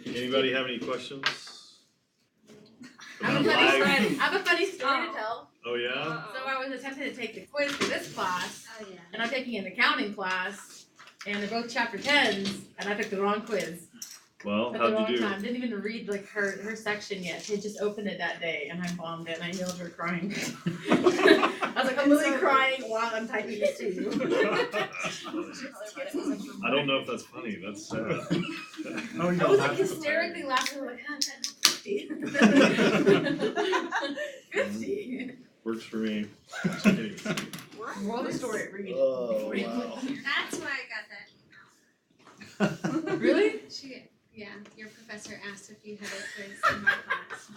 Anybody have any questions? I have a funny story to tell. Oh yeah? So I was attempting to take the quiz for this class, Oh, yeah. and I'm taking an accounting class, and they're both chapter 10s, and I picked the wrong quiz Well, at the how'd wrong you do? time. Didn't even read like her section yet. She had just opened it that day, and I bombed it, and I yelled her crying. I was like, I'm literally crying while I'm typing this to you. I don't know if that's funny. That's sad. Oh, you I was don't like have to. hysterically laughing. I'm like, huh, 50. 50. Works for me. Just kidding. Roll the story. Read. Oh, wow. That's why I got that. Really? Yeah, your professor asked if you had a quiz in my class.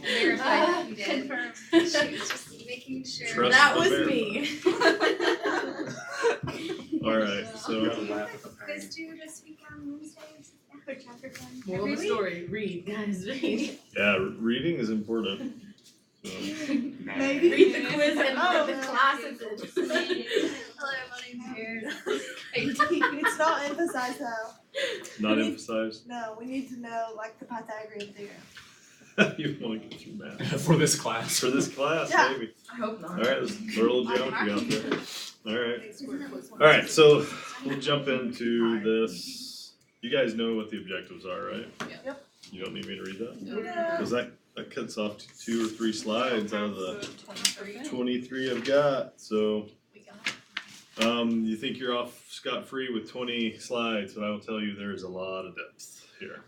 Verified that you did. Confirmed. She was just making sure. Trust That but was verify. me. Alright, You so gotta laugh at the Quiz pain. due this week on Wednesday after chapter 10. Moral of the story. Read, guys. Read. yeah, reading is important. So, Maybe. Read the quiz and Oh, the classes. Hello, my name's Jared. It's not emphasized though. not emphasized. No, we need to know like the Pythagorean theorem. You want to get through math. For this class. For this class, Yeah. maybe. I hope not. Alright, let's throw a little geometry out there. Alright, so we'll jump into this. You guys know what the objectives are, right? Yep. You don't need me to read that? Yeah. Cause that cuts off 2 or 3 slides out of the 23 I've got, so. You think you're off scot-free with 20 slides, but I will tell you there is a lot of depth here.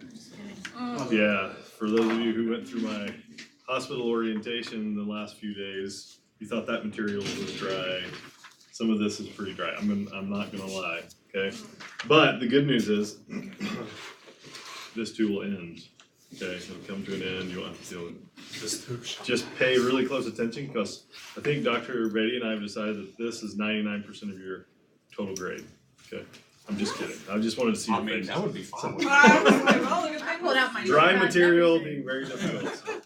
Yeah, for those of you who went through my hospital orientation the last few days, you thought that material was dry. Some of this is pretty dry, I'm not gonna lie, okay? But the good news is, this too will end, okay? It'll come to an end, you won't have to deal with it. Just pay really close attention, because I think Dr. Beatty and I have decided that this is 99% of your total grade, okay? I'm just kidding, I just wanted to see I your mean, faces. that would be fun. I pulled out my Dry notepad and material everything. being very difficult, so.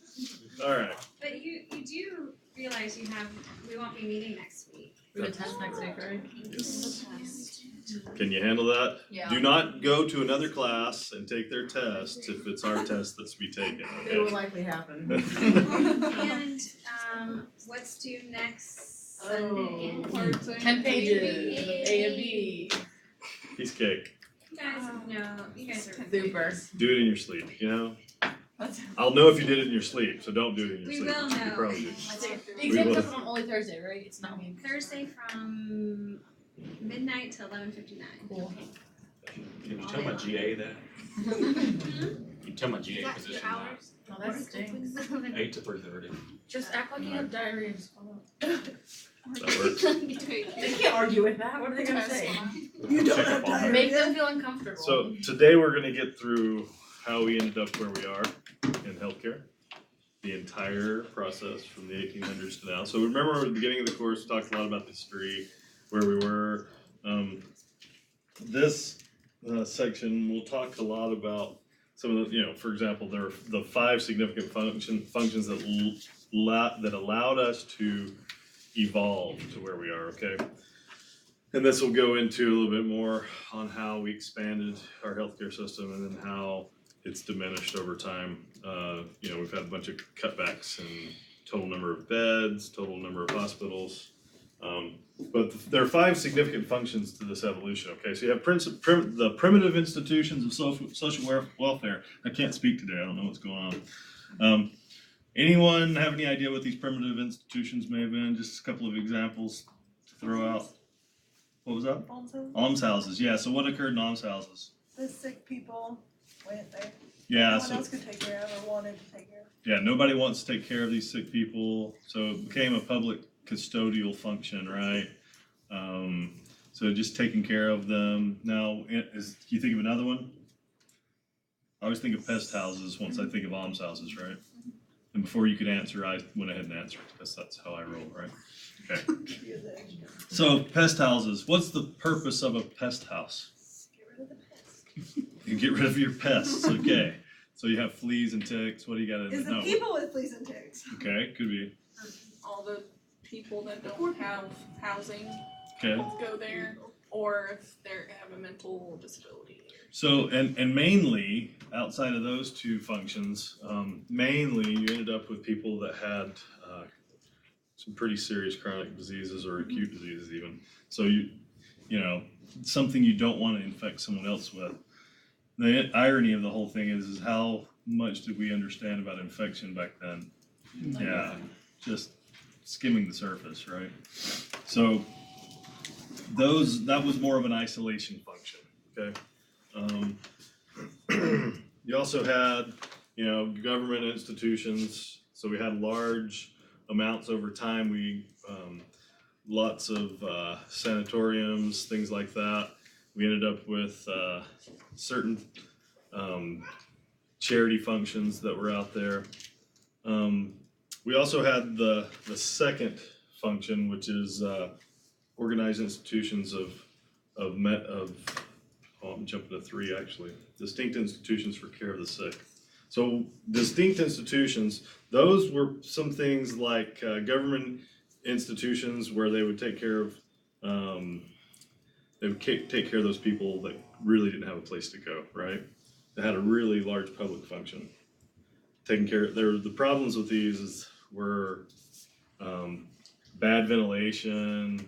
Alright, But you do realize we won't be meeting next week. We have a test next week, right? yes. Can you handle that? Yeah. Do not go to another class and take their test if it's our test that's to be taken, It will okay? likely happen. And what's due next Sunday? 10 pages of A and B. Piece of cake, You guys know, you guys are. Super. do it in your sleep, you know? I'll know if you did it in your sleep, so don't do it in your We sleep. will You know. probably do. The exam comes on only Thursday, right? It's not me. Thursday from midnight to 11:59. Cool. Can you tell my GA that? You tell my GA position that, Oh, that stinks. 8 to 3:30. Just act like you have diarrhea and just follow up. That works. They can't argue with that. What are they gonna say? You don't Check have up on her. diarrhea. Make them feel uncomfortable. So today we're gonna get through how we ended up where we are in healthcare. The entire process from the 1800s to now. So remember at the beginning of the course, we talked a lot about history, where we were. This section, we'll talk a lot about some of the, for example, there are the 5 significant functions that allowed us to evolve to where we are, okay? And this will go into a little bit more on how we expanded our healthcare system and then how it's diminished over time. We've had a bunch of cutbacks in total number of beds, total number of hospitals. But there are 5 significant functions to this evolution, okay? So you have the primitive institutions of social welfare. I can't speak today, I don't know what's going on. Anyone have any idea what these primitive institutions may have been? Just a couple of examples to throw out. What was that? Almshouses, yeah, so what occurred in almshouses? The sick people went there. Yeah, No one so, else could take care of or wanted to take care of. yeah, nobody wants to take care of these sick people, so it became a public custodial function, right? So just taking care of them. Now, you think of another one? I always think of pest houses once I think of almshouses, right? And before you could answer, I went ahead and answered, because that's how I roll, right? Okay. So pest houses, what's the purpose of a pest house? Get rid of the pests. You get rid of your pests, okay. So you have fleas and ticks, what do you got in Is the people with fleas and ticks. Okay, could be, All the people that don't have housing okay. go there, or if they have a mental disability or So, and mainly, outside of those two functions, mainly you ended up with people that had some pretty serious chronic diseases or acute diseases even. So you know, something you don't want to infect someone else with. The irony of the whole thing is how much did we understand about infection back then? Yeah, just skimming the surface, right? So that was more of an isolation function, okay? You also had, you know, government institutions. So we had large amounts over time. We lots of sanatoriums, things like that. We ended up with certain charity functions that were out there. We also had the second function, which is organized institutions of I'm jumping to 3 actually. Distinct institutions for care of the sick. So distinct institutions, those were some things like government institutions where they would take care of take care of those people that really didn't have a place to go, right? They had a really large public function. Taking care of the problems with these were bad ventilation,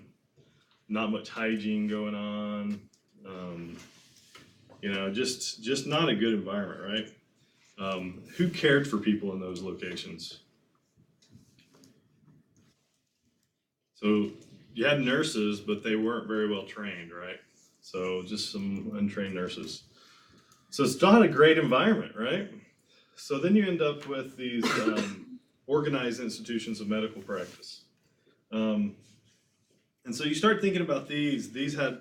not much hygiene going on, you know, just not a good environment, right? Who cared for people in those locations? So you had nurses, but they weren't very well trained, right? So just some untrained nurses. So it's not a great environment, right? So then you end up with these organized institutions of medical practice. And so you start thinking about these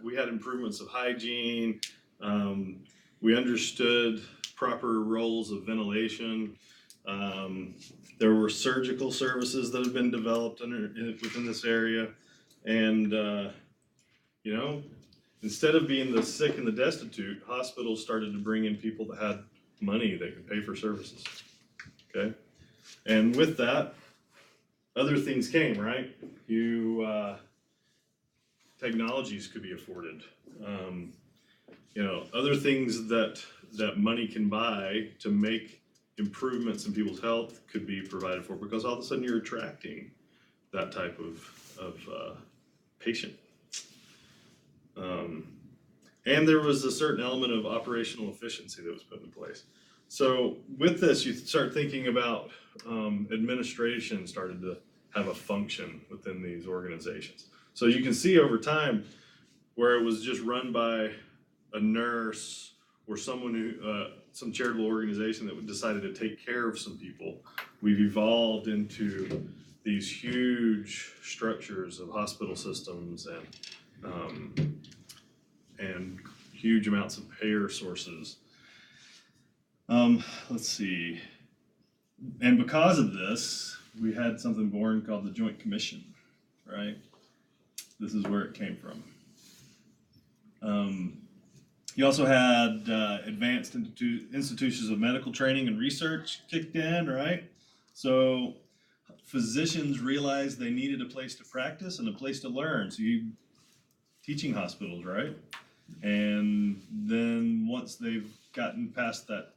we had improvements of hygiene. We understood proper roles of ventilation. There were surgical services that have been developed within this area. And, you know, instead of being the sick and the destitute, hospitals started to bring in people that had money that could pay for services, okay? And with that, other things came, right? Technologies could be afforded. You know, other things that money can buy to make improvements in people's health could be provided for, because all of a sudden you're attracting that type of patient. And there was a certain element of operational efficiency that was put in place. So with this, you start thinking about administration started to have a function within these organizations. So you can see over time where it was just run by a nurse or someone who, some charitable organization that decided to take care of some people. We've evolved into these huge structures of hospital systems and huge amounts of payer sources. Let's see. And because of this, we had something born called the Joint Commission, right? This is where it came from. You also had advanced institutions of medical training and research kicked in, right? So physicians realized they needed a place to practice and a place to learn. So teaching hospitals, right? And then once they've gotten past that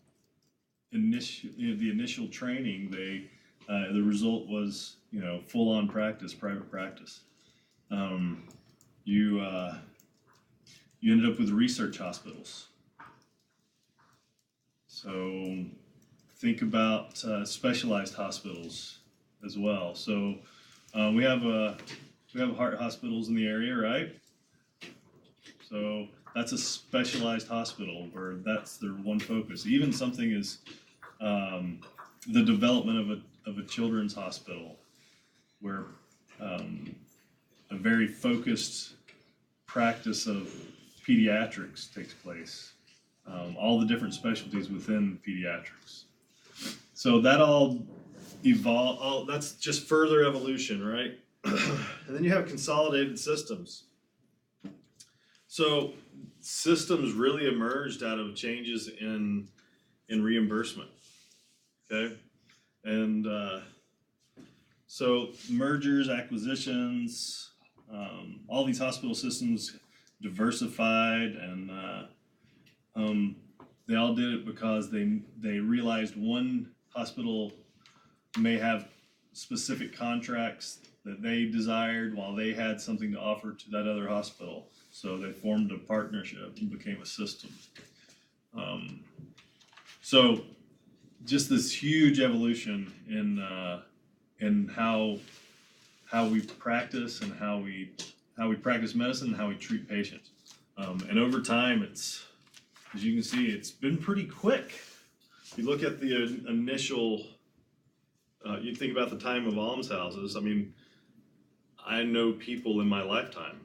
the initial training, the result was, you know, full-on practice, private practice. You ended up with research hospitals. So think about specialized hospitals as well. So we have heart hospitals in the area, right? So that's a specialized hospital where that's their one focus. Even something is the development of a children's hospital, where a very focused practice of pediatrics takes place. All the different specialties within pediatrics. So that all evolved. That's just further evolution, right? And then you have consolidated systems. So systems really emerged out of changes in reimbursement, okay? And so mergers, acquisitions, all these hospital systems diversified and They all did it because they realized one hospital may have specific contracts that they desired while they had something to offer to that other hospital. So they formed a partnership and became a system. So just this huge evolution in how we practice and how we practice medicine and how we treat patients. And over time, it's, as you can see, it's been pretty quick. If you look at the initial, you think about the time of almshouses. I mean, I know people in my lifetime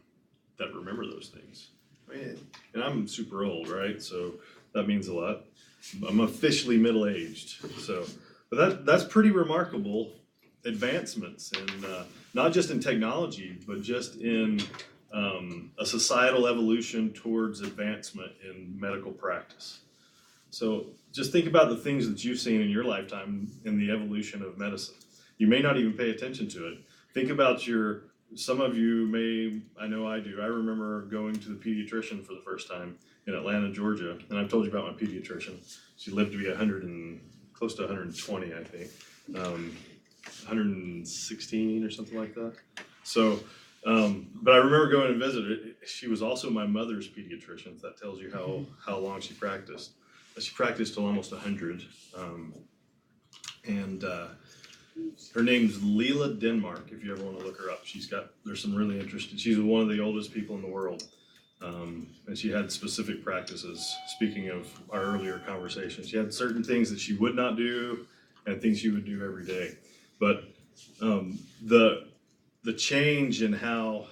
that remember those things. I mean, and I'm super old, right? So that means a lot. I'm officially middle-aged, so, but that's pretty remarkable advancements in, not just in technology, but just in a societal evolution towards advancement in medical practice. So just think about the things that you've seen in your lifetime in the evolution of medicine. You may not even pay attention to it. Think about some of you may, I know I do. I remember going to the pediatrician for the first time in Atlanta, Georgia, and I've told you about my pediatrician. She lived to be close to 120, I think, 116 or something like that. So, but I remember going and visit her. She was also my mother's pediatrician. That tells you how long she practiced. She practiced till almost 100, and her name's Leela Denmark. If you ever want to look her up, there's some really interesting. She's one of the oldest people in the world. And she had specific practices. Speaking of our earlier conversation, she had certain things that she would not do and things she would do every day. But the change in how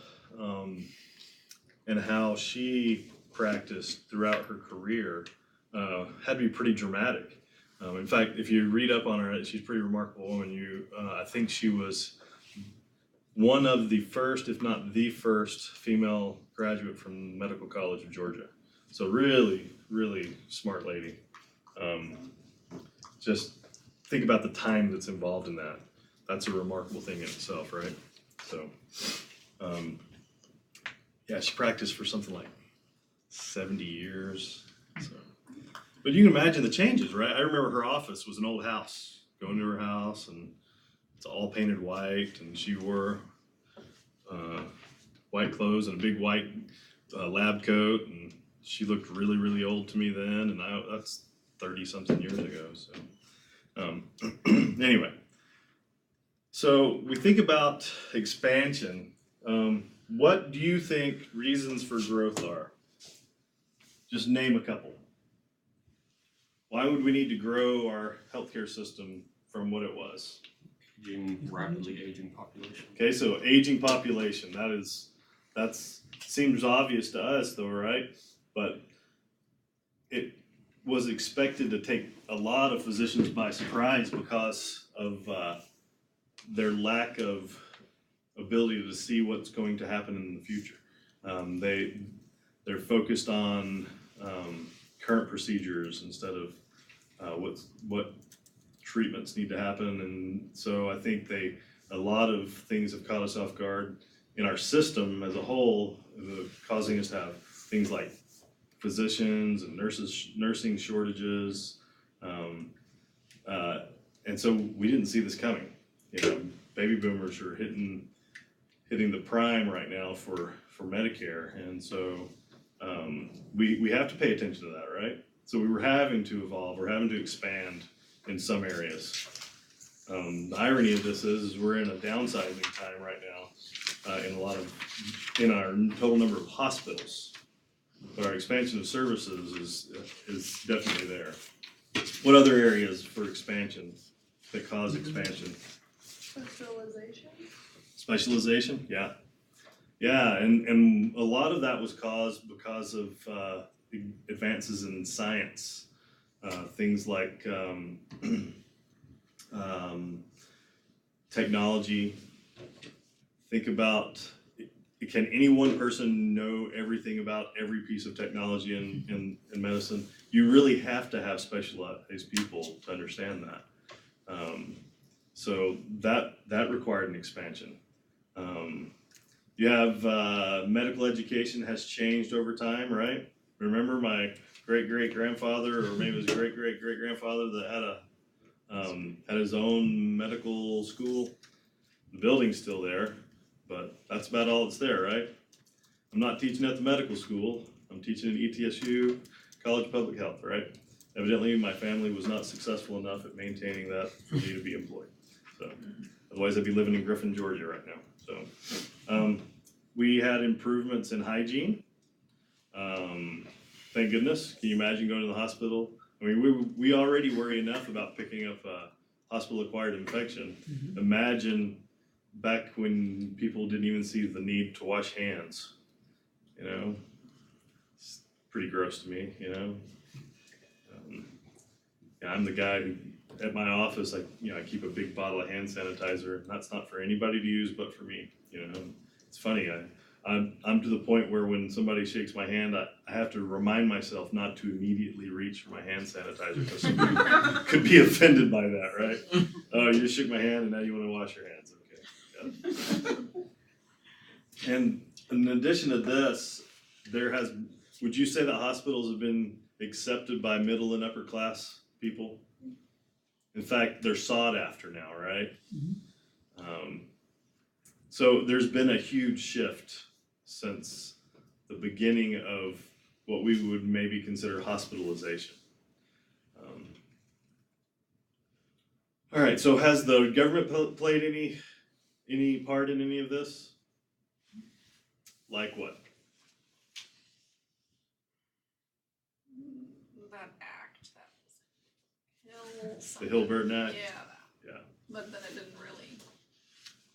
she practiced throughout her career had to be pretty dramatic. In fact, if you read up on her, she's a pretty remarkable woman. I think she was one of the first, if not the first, female graduate from Medical College of Georgia. So really, really smart lady. Just think about the time that's involved in that. That's a remarkable thing in itself, right? So, yeah, she practiced for something like 70 years. So, but you can imagine the changes, right? I remember her office was an old house. Going to her house, and it's all painted white, and she wore white clothes and a big white lab coat, and she looked really, really old to me then, and that's 30-something years ago. So, anyway, so we think about expansion. What do you think reasons for growth are? Just name a couple. Why would we need to grow our healthcare system from what it was? Rapidly aging population. Okay, so aging population, that seems obvious to us though, right? But it was expected to take a lot of physicians by surprise because of their lack of ability to see what's going to happen in the future. They're focused on current procedures instead of what treatments need to happen, and so I think a lot of things have caught us off guard in our system as a whole, causing us to have things like physicians and nursing shortages, and so we didn't see this coming. Baby boomers are hitting the prime right now for Medicare, and so we have to pay attention to that, right? So we were having to evolve, we're having to expand in some areas. The irony of this is we're in a downsizing time right now in our total number of hospitals, but our expansion of services is definitely there. What other areas for expansion that cause expansion? Specialization? Specialization, yeah. Yeah, and a lot of that was caused because of advances in science. Things like technology. Think about, can any one person know everything about every piece of technology in medicine? You really have to have specialized people to understand that. So that required an expansion. You have medical education has changed over time, right? Remember my great-great-grandfather, or maybe it was great-great-great-grandfather that had his own medical school. The building's still there, but that's about all that's there, right? I'm not teaching at the medical school. I'm teaching at ETSU College of Public Health, right? Evidently, my family was not successful enough at maintaining that for me to be employed. So, otherwise I'd be living in Griffin, Georgia right now. So, we had improvements in hygiene. Thank goodness. Can you imagine going to the hospital? I mean, we already worry enough about picking up a hospital-acquired infection. Imagine back when people didn't even see the need to wash hands. You know, it's pretty gross to me. You know, yeah, I'm the guy who at my office, I keep a big bottle of hand sanitizer. That's not for anybody to use, but for me. You know, it's funny. I'm to the point where when somebody shakes my hand, I have to remind myself not to immediately reach for my hand sanitizer because somebody could be offended by that, right? Oh, you just shook my hand and now you want to wash your hands. Okay. Yeah. And in addition to this, would you say that hospitals have been accepted by middle and upper class people? In fact, they're sought after now, right? So there's been a huge shift since the beginning of what we would maybe consider hospitalization. All right, so has the government played any part in any of this? Like what? That act, that was The Hill-Burton Act? Yeah, Yeah. but then it didn't really,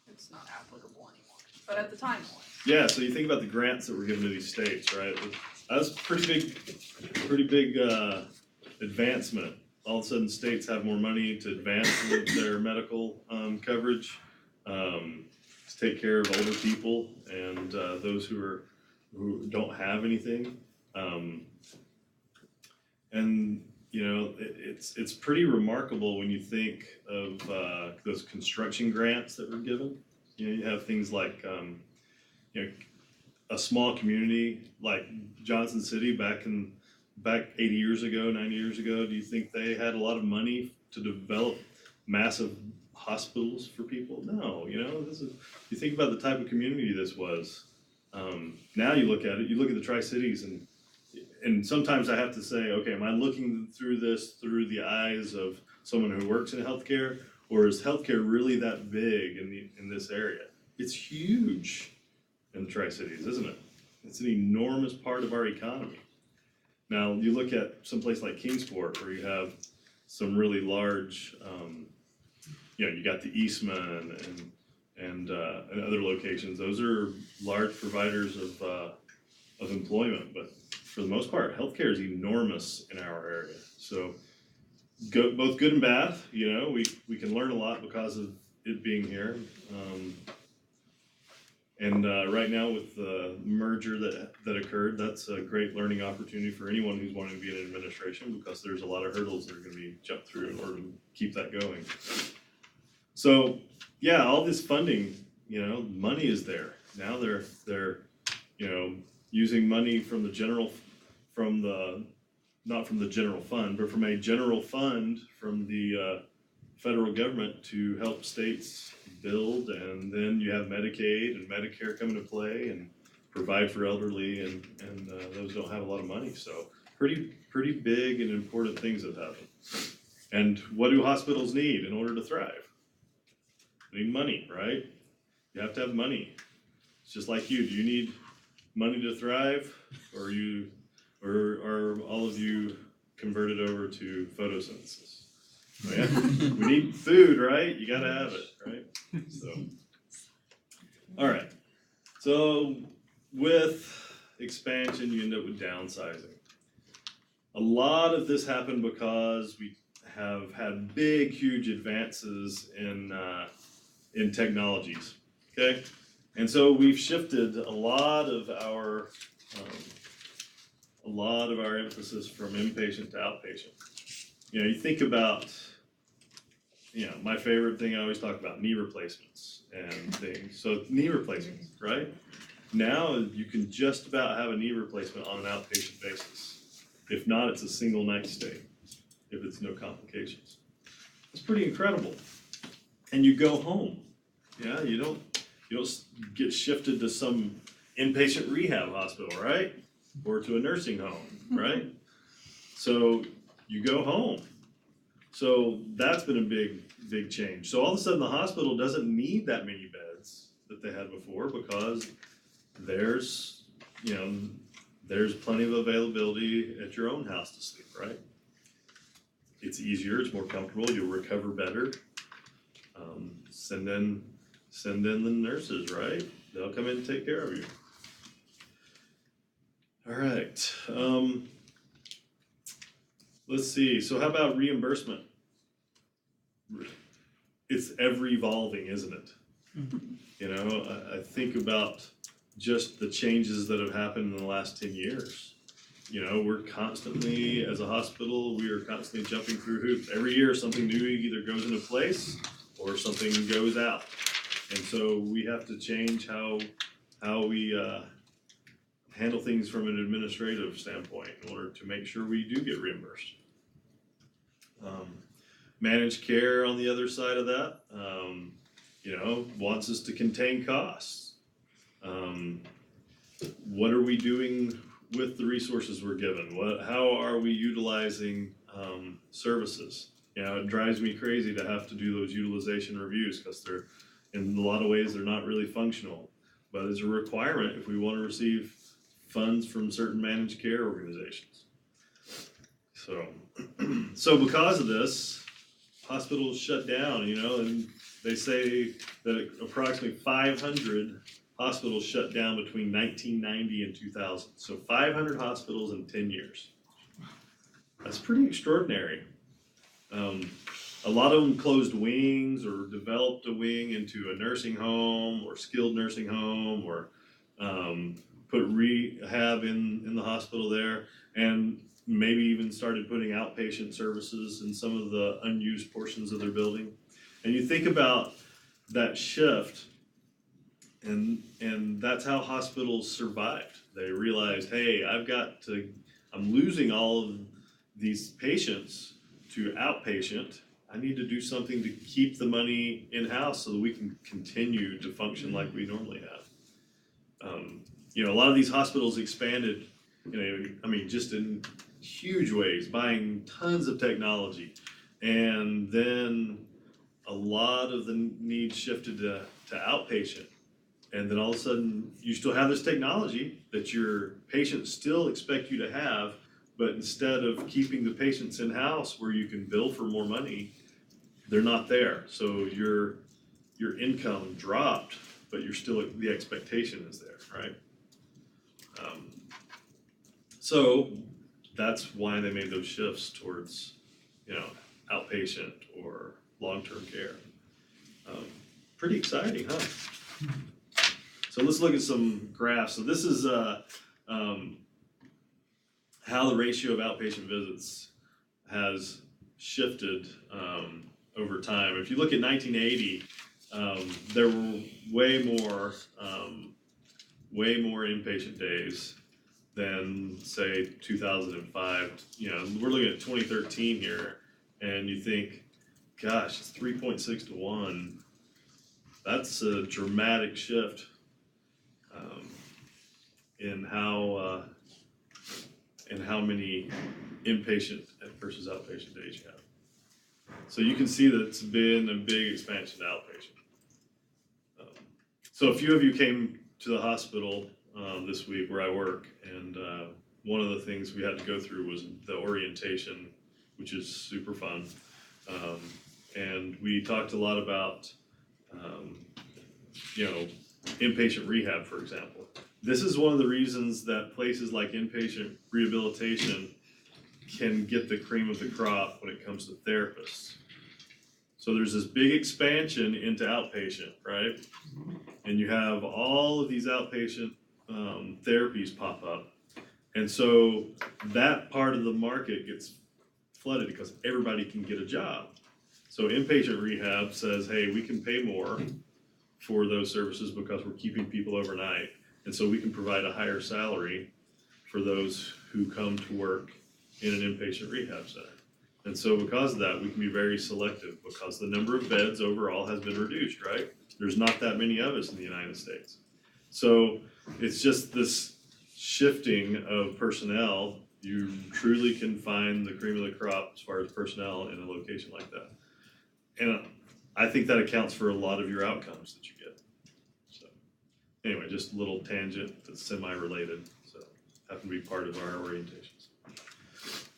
it's not applicable anymore, but at the time it was. Yeah, so you think about the grants that were given to these states, right? That was pretty big advancement. All of a sudden, states have more money to advance their medical coverage, to take care of older people and those who don't have anything. And you know, it's pretty remarkable when you think of those construction grants that were given. You know, you have things like you know, a small community like Johnson City back 80 years ago, 90 years ago. Do you think they had a lot of money to develop massive hospitals for people? No, you know, you think about the type of community this was. Now you look at the Tri-Cities and sometimes I have to say, okay, am I looking through this through the eyes of someone who works in healthcare, or is healthcare really that big in this area? It's huge in the Tri-Cities, isn't it? It's an enormous part of our economy. Now, you look at someplace like Kingsport, where you have some really large, you know, you got the Eastman and other locations. Those are large providers of employment, but for the most part, healthcare is enormous in our area. So, both good and bad. You know, we can learn a lot because of it being here. And right now with the merger that occurred, that's a great learning opportunity for anyone who's wanting to be in administration, because there's a lot of hurdles that are going to be jumped through in order to keep that going. So yeah, all this funding, you know, money is there. Now they're you know, using money from not from the general fund, but from a general fund from the federal government to help states build, and then you have Medicaid and Medicare come into play and provide for elderly and those who don't have a lot of money. So pretty big and important things have happened. And what do hospitals need in order to thrive? They need money, right? You have to have money. It's just like you. Do you need money to thrive, or are all of you converted over to photosynthesis? Oh, yeah. We need food, right? You gotta have it, right? So, all right. So with expansion, you end up with downsizing. A lot of this happened because we have had big, huge advances in technologies. Okay, and so we've shifted a lot of our emphasis from inpatient to outpatient. You know, you think about, you know, my favorite thing I always talk about, knee replacements and things. So knee replacements, right? Now you can just about have a knee replacement on an outpatient basis. If not, it's a single night stay, if it's no complications. It's pretty incredible. And you go home, yeah, you don't get shifted to some inpatient rehab hospital, right? Or to a nursing home, right? So you go home. So that's been a big change. So all of a sudden the hospital doesn't need that many beds that they had before because there's plenty of availability at your own house to sleep, right? It's easier, it's more comfortable, you'll recover better. Send in the nurses, right? They'll come in and take care of you. All right. Let's see. So how about reimbursement? It's ever evolving, isn't it? You know, I think about just the changes that have happened in the last 10 years. You know, we're constantly, as a hospital, we are constantly jumping through hoops. Every year something new either goes into place or something goes out. And so we have to change how we handle things from an administrative standpoint in order to make sure we do get reimbursed. Managed care on the other side of that, you know, wants us to contain costs. What are we doing with the resources we're given? How are we utilizing services? You know, it drives me crazy to have to do those utilization reviews because they're, in a lot of ways, they're not really functional. But it's a requirement if we want to receive funds from certain managed care organizations. So because of this, hospitals shut down, you know, and they say that approximately 500 hospitals shut down between 1990 and 2000. So 500 hospitals in 10 years. That's pretty extraordinary. A lot of them closed wings or developed a wing into a nursing home or skilled nursing home or put rehab in the hospital there, and maybe even started putting outpatient services in some of the unused portions of their building. And you think about that shift, and that's how hospitals survived. They realized, hey, I'm losing all of these patients to outpatient. I need to do something to keep the money in-house so that we can continue to function like we normally have. You know, a lot of these hospitals expanded, you know, I mean, just in huge ways, buying tons of technology. And then a lot of the needs shifted to outpatient. And then all of a sudden, you still have this technology that your patients still expect you to have, but instead of keeping the patients in-house where you can bill for more money, they're not there. So your income dropped, but you're still, the expectation is there, right? So that's why they made those shifts towards, you know, outpatient or long-term care. Pretty exciting, huh? So let's look at some graphs. So this is how the ratio of outpatient visits has shifted over time. If you look at 1980, there were way more inpatient days than say 2005. You know, we're looking at 2013 here, and you think, gosh, it's 3.6 to 1. That's a dramatic shift in how many inpatient versus outpatient days you have. So you can see that it's been a big expansion to outpatient. So a few of you came to the hospital this week where I work, and one of the things we had to go through was the orientation, which is super fun. And we talked a lot about, you know, inpatient rehab, for example. This is one of the reasons that places like inpatient rehabilitation can get the cream of the crop when it comes to therapists. So there's this big expansion into outpatient, right? And you have all of these outpatient therapies pop up. And so that part of the market gets flooded because everybody can get a job. So inpatient rehab says, hey, we can pay more for those services because we're keeping people overnight. And so we can provide a higher salary for those who come to work in an inpatient rehab center. And so because of that, we can be very selective because the number of beds overall has been reduced, right? There's not that many of us in the United States. So it's just this shifting of personnel. You truly can find the cream of the crop as far as personnel in a location like that. And I think that accounts for a lot of your outcomes that you get. So anyway, just a little tangent that's semi-related, so happen to be part of our orientations.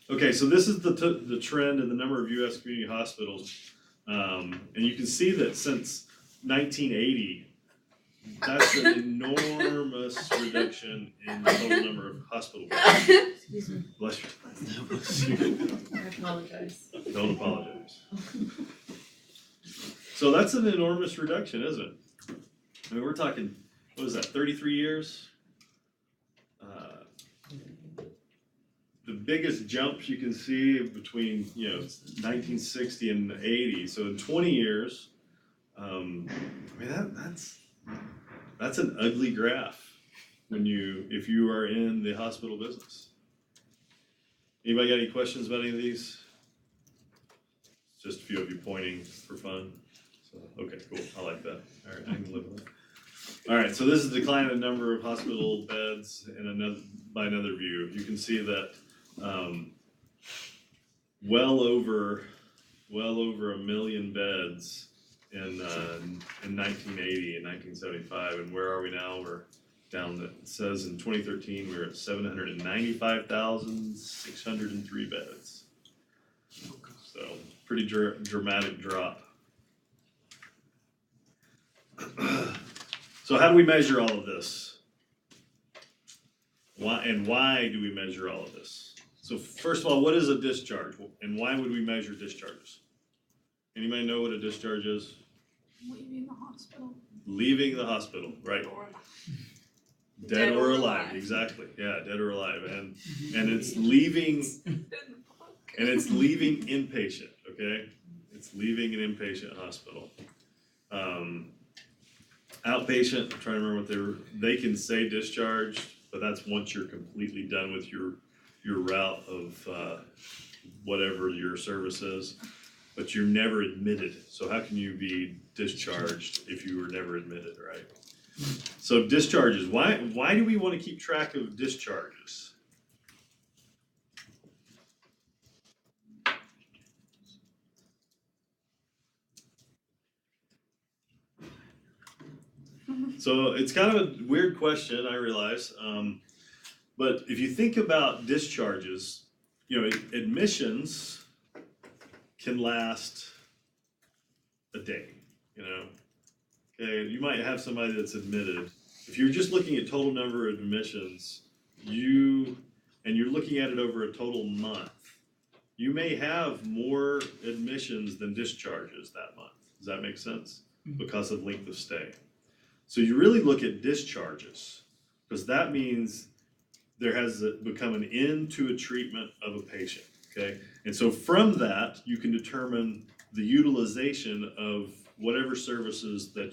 Okay, so this is the trend in the number of US community hospitals. And you can see that since 1980, that's an enormous reduction in the total number of hospital beds. Excuse me, Bless you. I apologize. Don't apologize. So that's an enormous reduction, isn't it? I mean, we're talking, what is that, 33 years? The biggest jumps you can see between, 1960 and 80. So in 20 years, I mean, that's an ugly graph if you are in the hospital business. Anybody got any questions about any of these? Just a few of you pointing for fun. So, okay, cool. I like that. All right, I can live with that. All right, so this is the decline in the number of hospital beds by another view. You can see that well over 1 million beds in 1980 and 1975, and where are we now? We're down. It says in 2013 we were at 795,603 beds. So pretty dramatic drop. So how do we measure all of this? Why do we measure all of this? So first of all, what is a discharge, and why would we measure discharges? Anybody know what a discharge is? Leaving the hospital. Leaving the hospital, right? Dead or alive, exactly. Yeah, dead or alive, and it's leaving, and it's leaving inpatient. Okay, it's leaving an inpatient hospital. Outpatient, I'm trying to remember what they can say discharged, but that's once you're completely done with your route of whatever your service is, but you're never admitted. So how can you be discharged if you were never admitted, right? So discharges, why do we want to keep track of discharges? So it's kind of a weird question, I realize, but if you think about discharges, admissions can last a day, Okay, you might have somebody that's admitted. If you're just looking at total number of admissions, you're looking at it over a total month, you may have more admissions than discharges that month. Does that make sense? Because of length of stay. So you really look at discharges, because that means there has become an end to a treatment of a patient, okay? And so from that, you can determine the utilization of whatever services that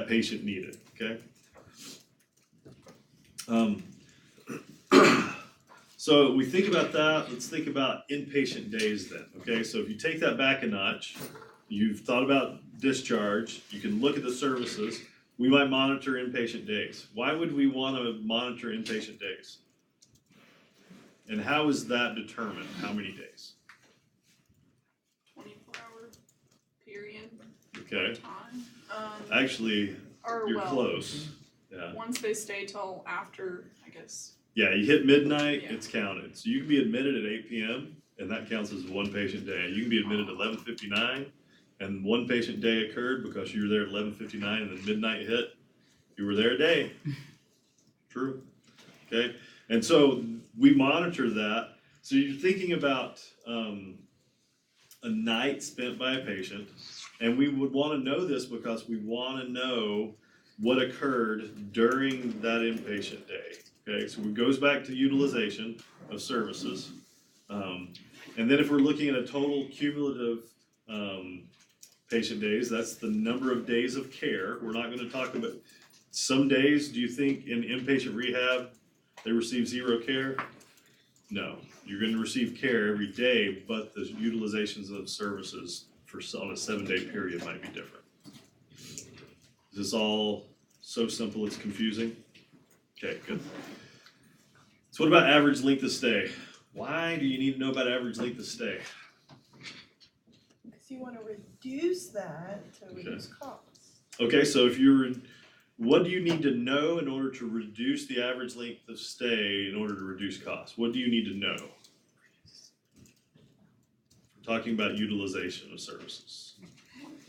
patient needed, okay? So we think about that, let's think about inpatient days then, okay? So if you take that back a notch, you've thought about discharge, you can look at the services. We might monitor inpatient days. Why would we want to monitor inpatient days? And how is that determined? How many days? 24-hour period. Okay. Time. Actually, you're close. Yeah. Once they stay till after, I guess. Yeah, you hit midnight, it's counted. So you can be admitted at 8 p.m. and that counts as one patient day. You can be admitted at 11:59. And one patient day occurred because you were there at 11:59 and then midnight hit, you were there a day. True. Okay. And so we monitor that. So you're thinking about a night spent by a patient, and we would want to know this because we want to know what occurred during that inpatient day. Okay. So it goes back to utilization of services. And then if we're looking at a total cumulative patient days, that's the number of days of care. We're not going to talk about some days. Do you think in inpatient rehab they receive zero care? No. You're gonna receive care every day, but the utilizations of services on a 7-day period might be different. Is this all so simple it's confusing? Okay, good. So what about average length of stay? Why do you need to know about average length of stay? Because you want to reduce that to reduce costs. Okay, so what do you need to know in order to reduce the average length of stay in order to reduce costs? What do you need to know? We're talking about utilization of services.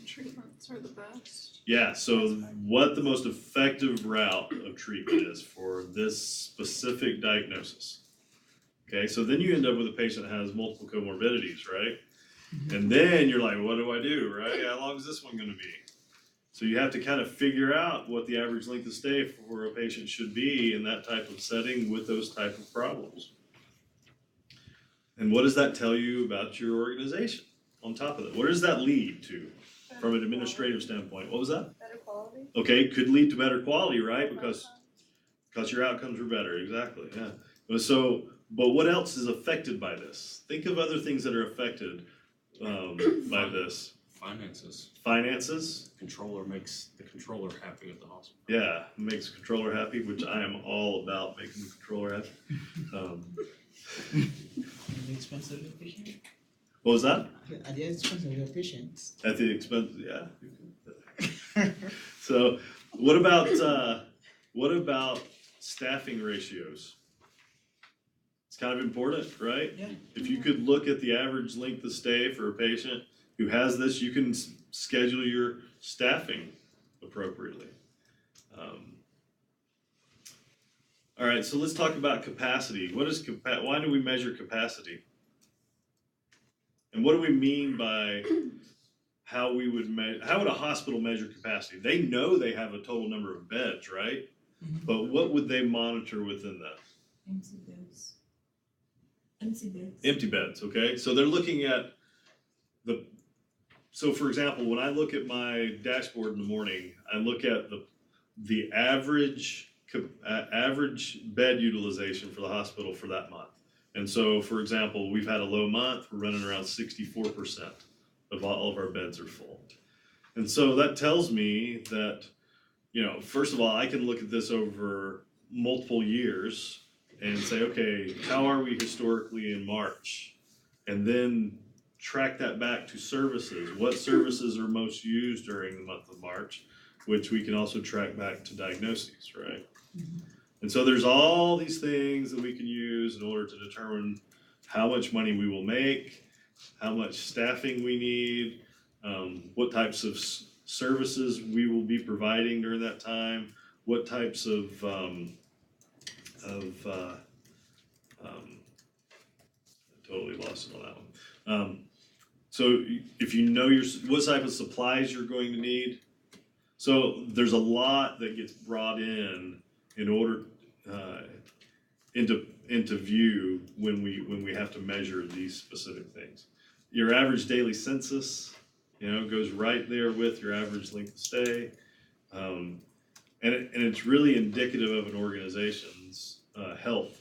Treatments are the best. Yeah, so what the most effective route of treatment is for this specific diagnosis. Okay, so then you end up with a patient that has multiple comorbidities, right? And then you're like, what do I do, right? How long is this one gonna be? So you have to kind of figure out what the average length of stay for a patient should be in that type of setting with those type of problems. And what does that tell you about your organization on top of that? What does that lead to from an administrative standpoint? What was that? Better quality. Okay, could lead to better quality, right? Because your outcomes are better, exactly, yeah. But what else is affected by this? Think of other things that are affected by this. Finances, Controller makes the controller happy at the hospital. yeah, makes the controller happy, which I am all about making the controller happy. The expense of your patient? What was that? At the expense of your patients. At the expense, yeah. So, what about staffing ratios? It's kind of important, right? Yeah. If you could look at the average length of stay for a patient who has this, you can schedule your staffing appropriately. All right, so let's talk about capacity. Why do we measure capacity? And what do we mean by how would a hospital measure capacity? They know they have a total number of beds, right? Mhm. But what would they monitor within that? Empty beds. Empty beds. Empty beds, okay? So they're looking at so for example, when I look at my dashboard in the morning, I look at the average bed utilization for the hospital for that month. And so, for example, we've had a low month, we're running around 64% of all of our beds are full. And so that tells me that, first of all, I can look at this over multiple years and say, okay, how are we historically in March? And then track that back to services. What services are most used during the month of March, which we can also track back to diagnoses, right? And so there's all these things that we can use in order to determine how much money we will make, how much staffing we need, what types of services we will be providing during that time, what types of totally lost it on that one. So if you know what type of supplies you're going to need, so there's a lot that gets brought in order into view when we have to measure these specific things. Your average daily census, goes right there with your average length of stay, and it's really indicative of an organization's health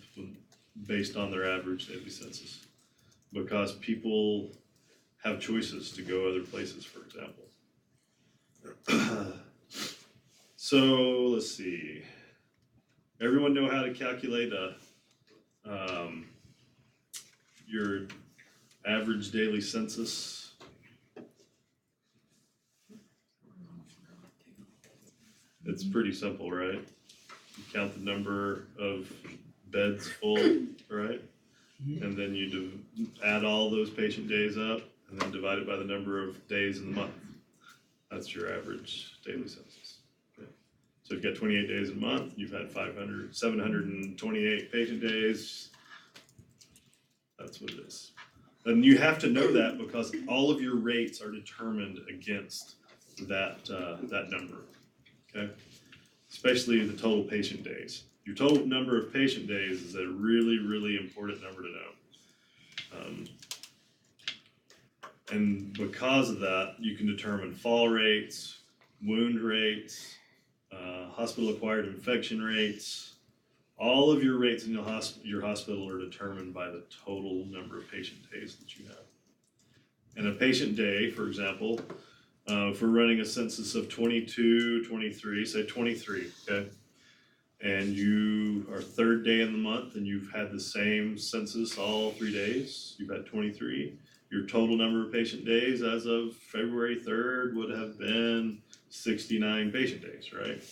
based on their average daily census, because people have choices to go other places, for example. So let's see. Everyone know how to calculate your average daily census? It's pretty simple, right? You count the number of beds full, right? And then you add all those patient days up and then divide it by the number of days in the month. That's your average daily census. Okay. So you've got 28 days a month, you've had 728 patient days. That's what it is. And you have to know that because all of your rates are determined against that number, okay? Especially the total patient days. Your total number of patient days is a really, really important number to know. And because of that, you can determine fall rates, wound rates, hospital-acquired infection rates, all of your rates in your hospital are determined by the total number of patient days that you have. And a patient day, for example, if we're running a census of 22, 23, say 23, okay? And you are third day in the month and you've had the same census all 3 days, you've had 23. Your total number of patient days as of February 3rd would have been 69 patient days, right?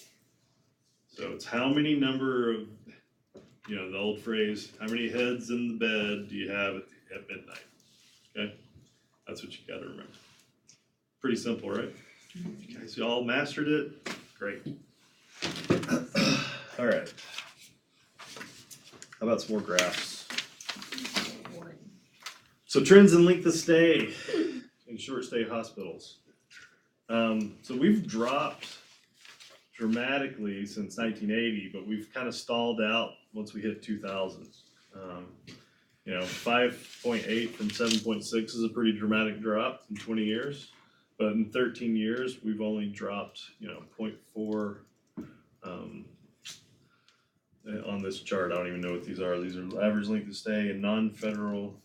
So it's how many number of, the old phrase, how many heads in the bed do you have at midnight? Okay, that's what you gotta remember. Pretty simple, right? You guys all mastered it? Great. All right. How about some more graphs? So trends in length of stay in short stay hospitals. So we've dropped dramatically since 1980, but we've kind of stalled out once we hit 2000. 5.8 from 7.6 is a pretty dramatic drop in 20 years, but in 13 years we've only dropped 0.4. On this chart, I don't even know what these are. These are average length of stay in non-federal,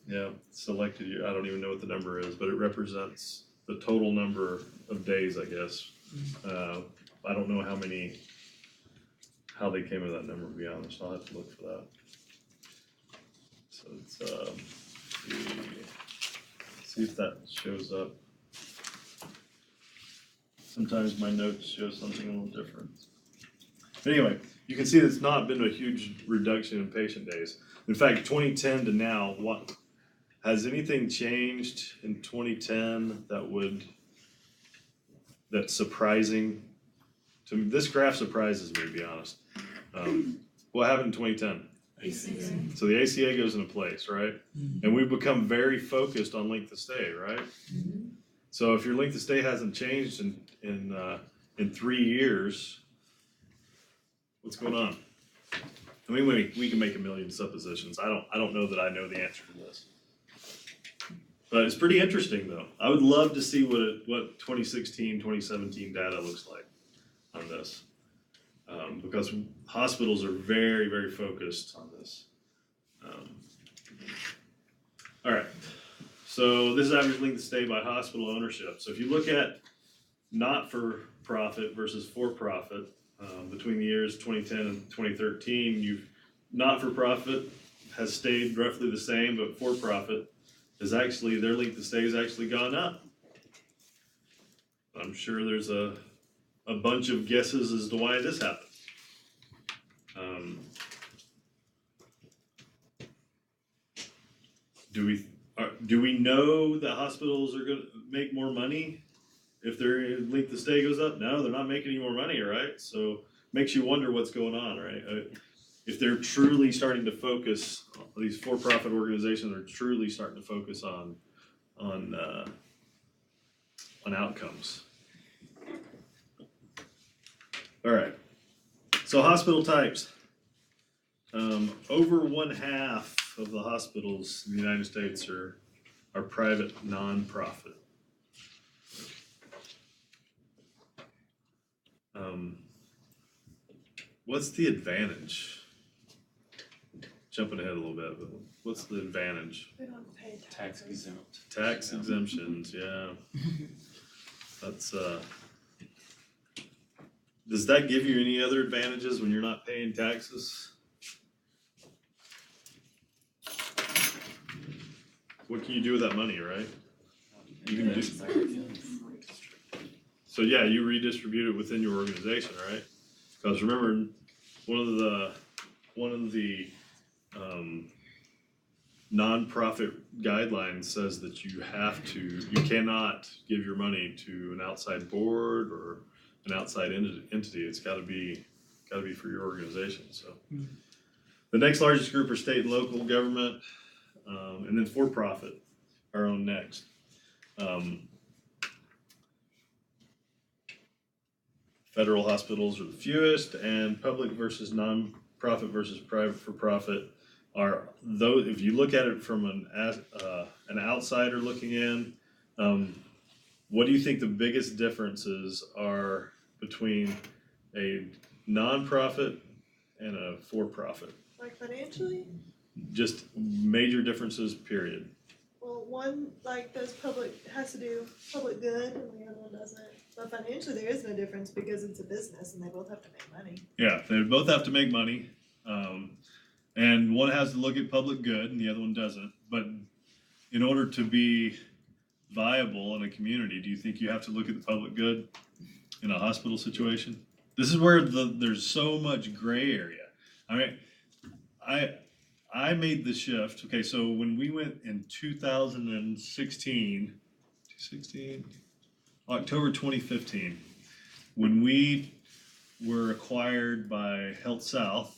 selected year. I don't even know what the number is, but it represents the total number of days, I guess. I don't know how they came to that number, to be honest. I'll have to look for that. So it's, see if that shows up. Sometimes my notes show something a little different. Anyway, you can see that it's not been a huge reduction in patient days. In fact, 2010 to now, has anything changed in 2010 that's surprising to me? This graph surprises me, to be honest. What happened in 2010? ACA. So the ACA goes into place, right? And we've become very focused on length of stay, right? So if your length of stay hasn't changed in 3 years, what's going on? I mean, we can make a million suppositions. I don't know that I know the answer to this. But it's pretty interesting though. I would love to see what 2016, 2017 data looks like on this. Because hospitals are very, very focused on this. All right, so this is average length of stay by hospital ownership. So if you look at not-for-profit versus for-profit, between the years 2010 and 2013, not-for-profit has stayed roughly the same, but for-profit is actually, their length of stay has actually gone up. I'm sure there's a bunch of guesses as to why this happened. Do we know that hospitals are going to make more money if their length of stay goes up? No, they're not making any more money, right? So makes you wonder what's going on, right? If they're truly starting to focus, these for-profit organizations are truly starting to focus on outcomes. All right. So hospital types. Over 1/2 of the hospitals in the United States are private, non-profit. What's the advantage? Jumping ahead a little bit, but what's the advantage? They don't pay Tax taxes. exempt. Tax exemptions, yeah. That's, does that give you any other advantages when you're not paying taxes? What can you do with that money, right? You can do, so yeah, you redistribute it within your organization, right? Because remember, one of the nonprofit guidelines says that you cannot give your money to an outside board or an outside entity. It's gotta be for your organization, so. The next largest group are state and local government, and then for-profit are on next. Federal hospitals are the fewest, and public versus non-profit versus private for-profit are those. If you look at it from an outsider looking in, what do you think the biggest differences are between a non-profit and a for-profit. Like financially? Just major differences, period. Well, one like does has to do public good and the other one doesn't. But financially there is no difference because it's a business and they both have to make money. Yeah, they both have to make money. And one has to look at public good and the other one doesn't. But in order to be viable in a community, do you think you have to look at the public good in a hospital situation? This is where there's so much gray area. I mean, I made the shift. Okay, so when we went in 2016, October 2015, when we were acquired by Health South,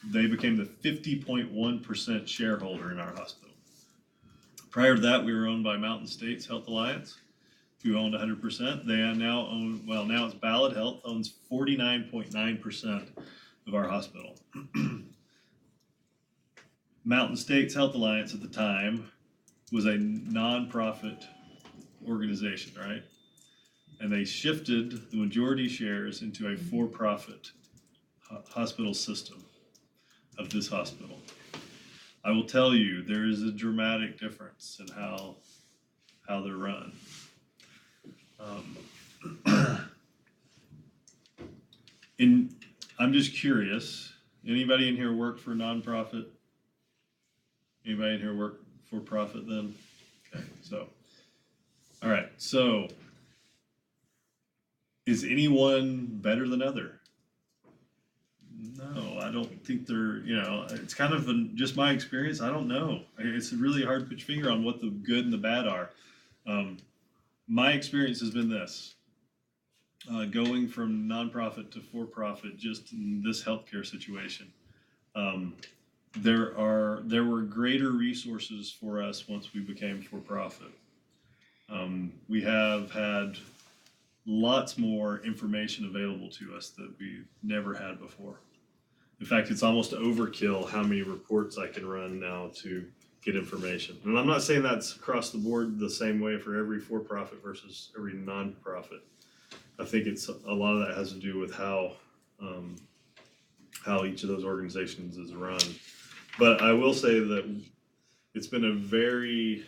they became the 50.1% shareholder in our hospital. Prior to that, we were owned by Mountain States Health Alliance, who owned 100%. They now own, well, now it's Ballad Health, owns 49.9% of our hospital. Mountain States Health Alliance at the time was a nonprofit organization, right? And they shifted the majority shares into a for-profit hospital system of this hospital. I will tell you, there is a dramatic difference in how they're run. I'm just curious, anybody in here work for a nonprofit? Anybody in here work for profit then? Okay, so, all right, so is anyone better than other? No, I don't think they're, it's kind of just my experience. I don't know. It's really hard to put your finger on what the good and the bad are. My experience has been this, going from nonprofit to for-profit, just in this healthcare situation. There were greater resources for us once we became for-profit. We have had lots more information available to us that we never had before. In fact, it's almost overkill how many reports I can run now to get information. And I'm not saying that's across the board the same way for every for-profit versus every nonprofit. I think it's a lot of that has to do with how each of those organizations is run. But I will say that it's been very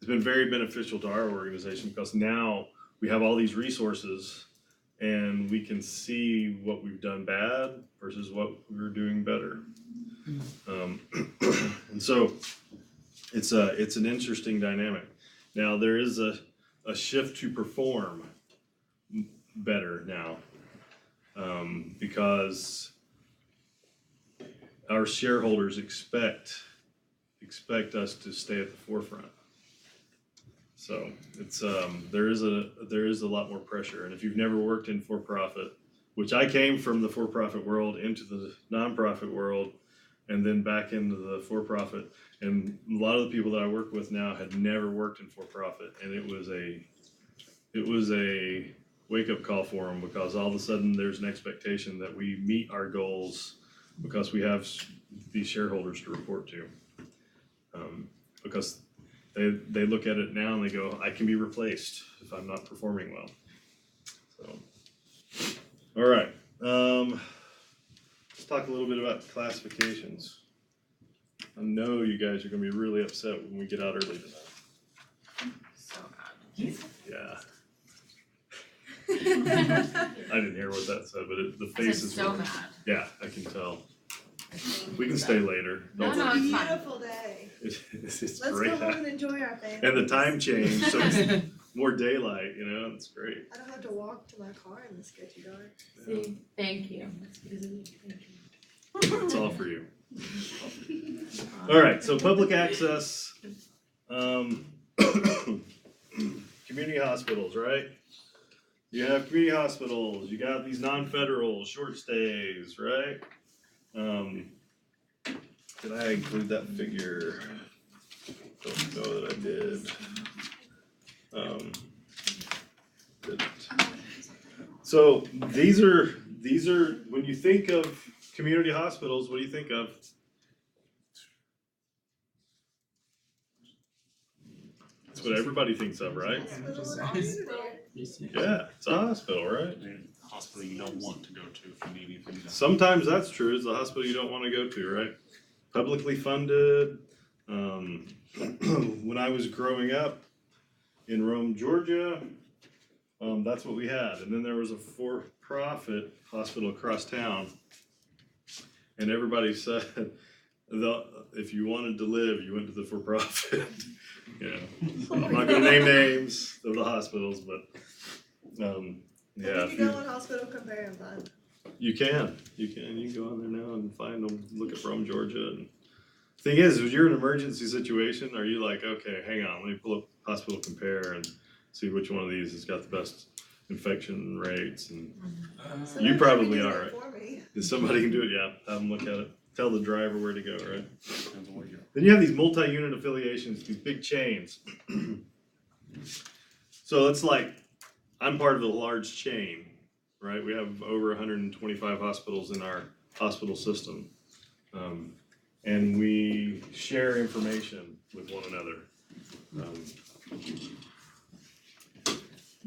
beneficial to our organization because now we have all these resources and we can see what we've done bad versus what we're doing better. And so it's an interesting dynamic. Now there is a shift to perform better now because our shareholders expect us to stay at the forefront. So it's there is a lot more pressure. And if you've never worked in for-profit, which I came from the for-profit world into the nonprofit world and then back into the for-profit, and a lot of the people that I work with now had never worked in for-profit, and it was a wake-up call for them because all of a sudden there's an expectation that we meet our goals because we have these shareholders to report to, because they look at it now and they go, I can be replaced if I'm not performing well. So, all right, let's talk a little bit about classifications. I know you guys are gonna be really upset when we get out early tonight. So mad. Yeah. I didn't hear what that said, but the faces so were. mad. Yeah, I can tell. We can stay later. No, Don't no, worry. it's fine. Beautiful day. It's Let's great. go home and enjoy our family. And the time change, so it's more daylight, it's great. I don't have to walk to my car in the sketchy dark. See, thank you. Thank you. It's all for you. All right, so public access, community hospitals, right? You have community hospitals, you got these non-federal short stays, right? Did I include that figure? Don't know that I did. Didn't. So these are, when you think of community hospitals, what do you think of? That's what everybody thinks of, right? Hospital and community. Yeah, it's a hospital, right? hospital you don't want to go to if you need anything done. Sometimes that's true, it's the hospital you don't wanna go to, right? Publicly funded, when I was growing up in Rome, Georgia, that's what we had, and then there was a for-profit hospital across town. And everybody said, if you wanted to live, you went to the for-profit. Yeah, I'm not gonna name names of the hospitals, but, yeah. You can go on Hospital Compare and find. You can go on there now and find them, look at Rome, Georgia, and thing is, if you're in an emergency situation, are you like, okay, hang on, let me pull up Hospital Compare and see which one of these has got the best infection rates, and Somebody you probably can do are, that right? for me. If somebody can do it, yeah, have them look at it, tell the driver where to go, right? Depends on where you're. Then you have these multi-unit affiliations, these big chains. So it's like, I'm part of a large chain, right? We have over 125 hospitals in our hospital system. And we share information with one another.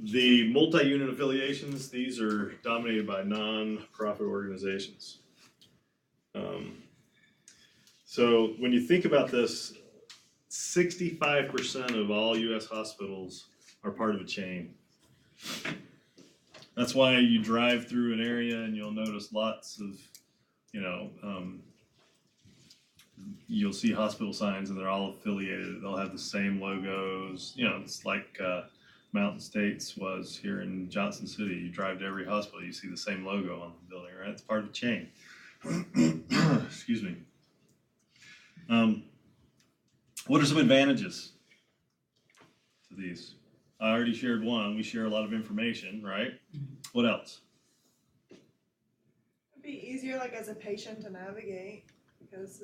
The multi-unit affiliations, these are dominated by non-profit organizations. So when you think about this, 65% of all US hospitals are part of a chain. That's why you drive through an area and you'll notice lots of, you'll see hospital signs and they're all affiliated. They'll have the same logos. It's like Mountain States was here in Johnson City. You drive to every hospital, you see the same logo on the building, right? It's part of the chain. Excuse me. What are some advantages to these? I already shared one. We share a lot of information, right? What else? It'd be easier, like as a patient, to navigate because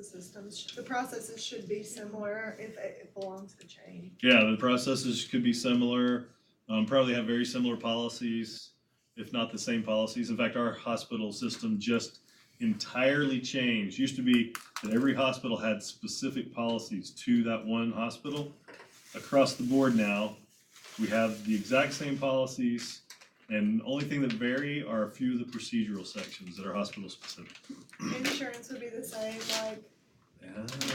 the processes should be similar if it belongs to chain. Yeah, the processes could be similar. Probably have very similar policies, if not the same policies. In fact, our hospital system just entirely changed. Used to be that every hospital had specific policies to that one hospital. Across the board now, we have the exact same policies, and the only thing that vary are a few of the procedural sections that are hospital specific. Insurance would be the same, like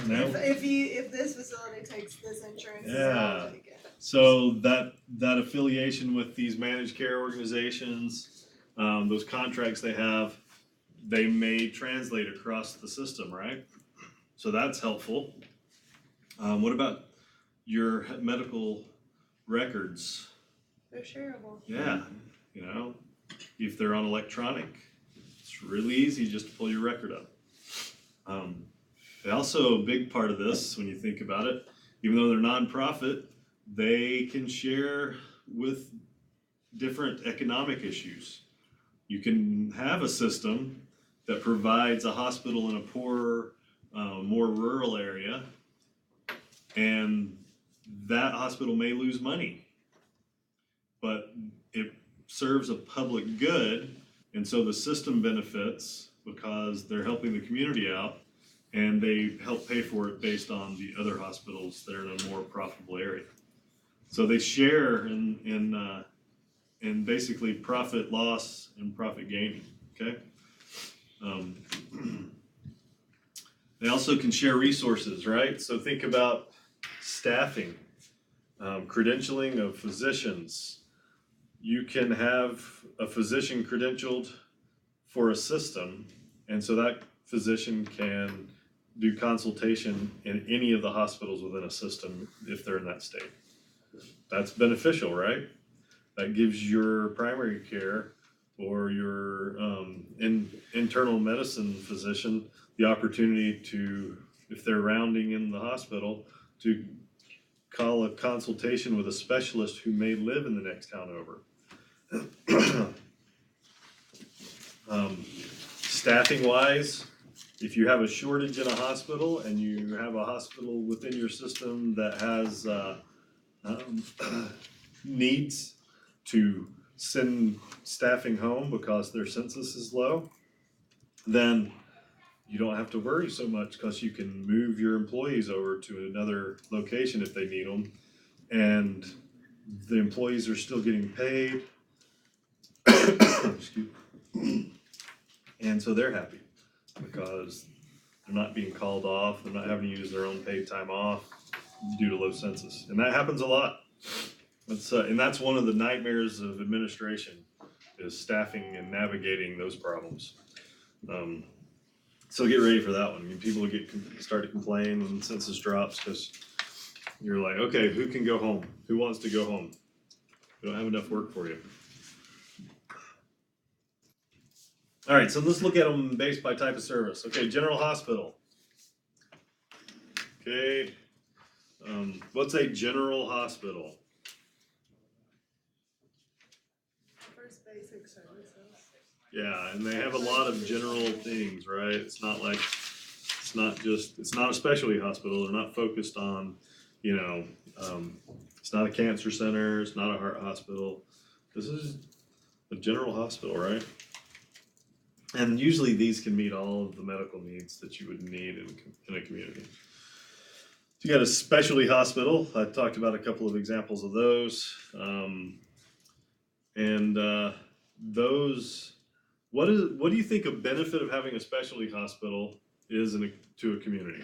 Now, if this facility takes this insurance, Yeah. I'll take it. so that affiliation with these managed care organizations, those contracts they have, they may translate across the system, right? So that's helpful. What about your medical records? They're shareable. Yeah, if they're on electronic, it's really easy just to pull your record up. Also, a big part of this, when you think about it, even though they're nonprofit, they can share with different economic issues. You can have a system that provides a hospital in a poorer, more rural area, and that hospital may lose money, but it serves a public good, and so the system benefits because they're helping the community out, and they help pay for it based on the other hospitals that are in a more profitable area. So they share in basically profit loss and profit gaining, okay? They also can share resources, right? So think about staffing, credentialing of physicians. You can have a physician credentialed for a system, and so that physician can do consultation in any of the hospitals within a system if they're in that state. That's beneficial, right? That gives your primary care or your internal medicine physician the opportunity to, if they're rounding in the hospital, to call a consultation with a specialist who may live in the next town over. Staffing wise, if you have a shortage in a hospital and you have a hospital within your system that has needs to send staffing home because their census is low, then you don't have to worry so much because you can move your employees over to another location if they need them, and the employees are still getting paid. Excuse me. And so they're happy because they're not being called off, they're not having to use their own paid time off due to low census. And that happens a lot. And that's one of the nightmares of administration is staffing and navigating those problems. So get ready for that one. I mean, people start to complain when census drops because you're like, okay, who can go home? Who wants to go home? We don't have enough work for you. All right, so let's look at them based by type of service. Okay, general hospital. Okay, what's a general hospital? First basic services. Yeah, and they have a lot of general things, right? It's not a specialty hospital. They're not focused on, it's not a cancer center, it's not a heart hospital. This is a general hospital, right? And usually these can meet all of the medical needs that you would need in a community. You got a specialty hospital. I talked about a couple of examples of those. Those, what do you think a benefit of having a specialty hospital is to a community?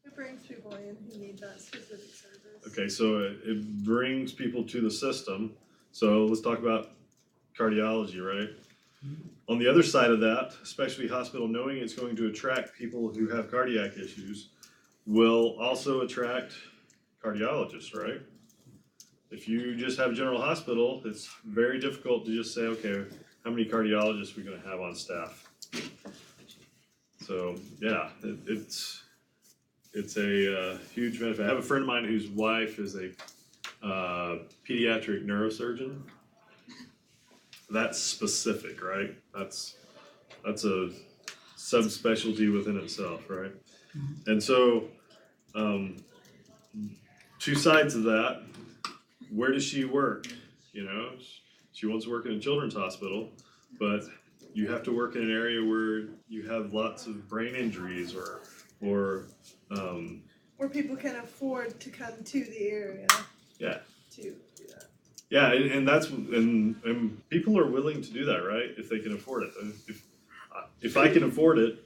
It brings people in who need that specific service. Okay, so it brings people to the system. So let's talk about cardiology, right? On the other side of that, a specialty hospital, knowing it's going to attract people who have cardiac issues, will also attract cardiologists, right? If you just have a general hospital, it's very difficult to just say, okay, how many cardiologists are we going to have on staff? So yeah, it's a huge benefit. I have a friend of mine whose wife is a pediatric neurosurgeon. That's specific, right? That's a subspecialty within itself, right? And so, two sides of that. Where does she work? She wants to work in a children's hospital, but you have to work in an area where you have lots of brain injuries or where people can afford to come to the area. Yeah. To do that. Yeah, and people are willing to do that, right? If they can afford it. If I can afford it,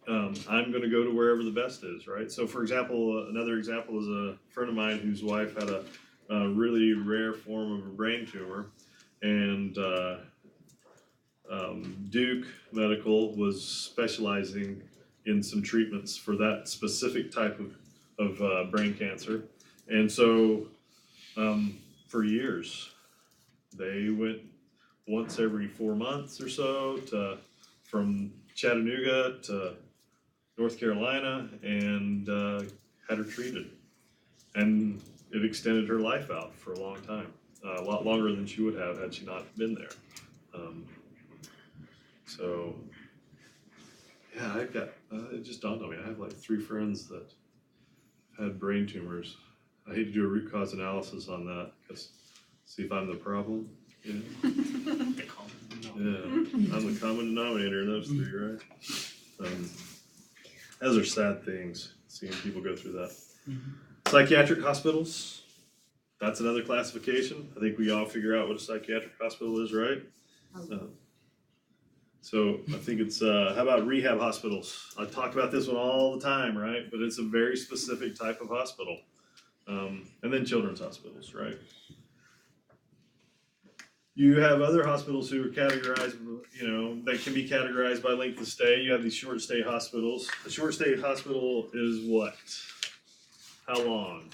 I'm going to go to wherever the best is, right? So, for example, another example is a friend of mine whose wife had a really rare form of a brain tumor, and Duke Medical was specializing in some treatments for that specific type of brain cancer, and so for years they went once every 4 months or so from Chattanooga to North Carolina and had her treated, and it extended her life out for a long time, a lot longer than she would have had she not been there. So yeah, I've got it just dawned on me. I have like 3 friends that had brain tumors. I hate to do a root cause analysis on that because see if I'm the problem. Yeah, I'm the common denominator in those 3, right? Those are sad things, seeing people go through that. Psychiatric hospitals, that's another classification. I think we all figure out what a psychiatric hospital is, right? So I think it's, how about rehab hospitals? I talk about this one all the time, right? But it's a very specific type of hospital. And then children's hospitals, right? You have other hospitals who are categorized, that can be categorized by length of stay. You have these short stay hospitals. A short stay hospital is what? How long?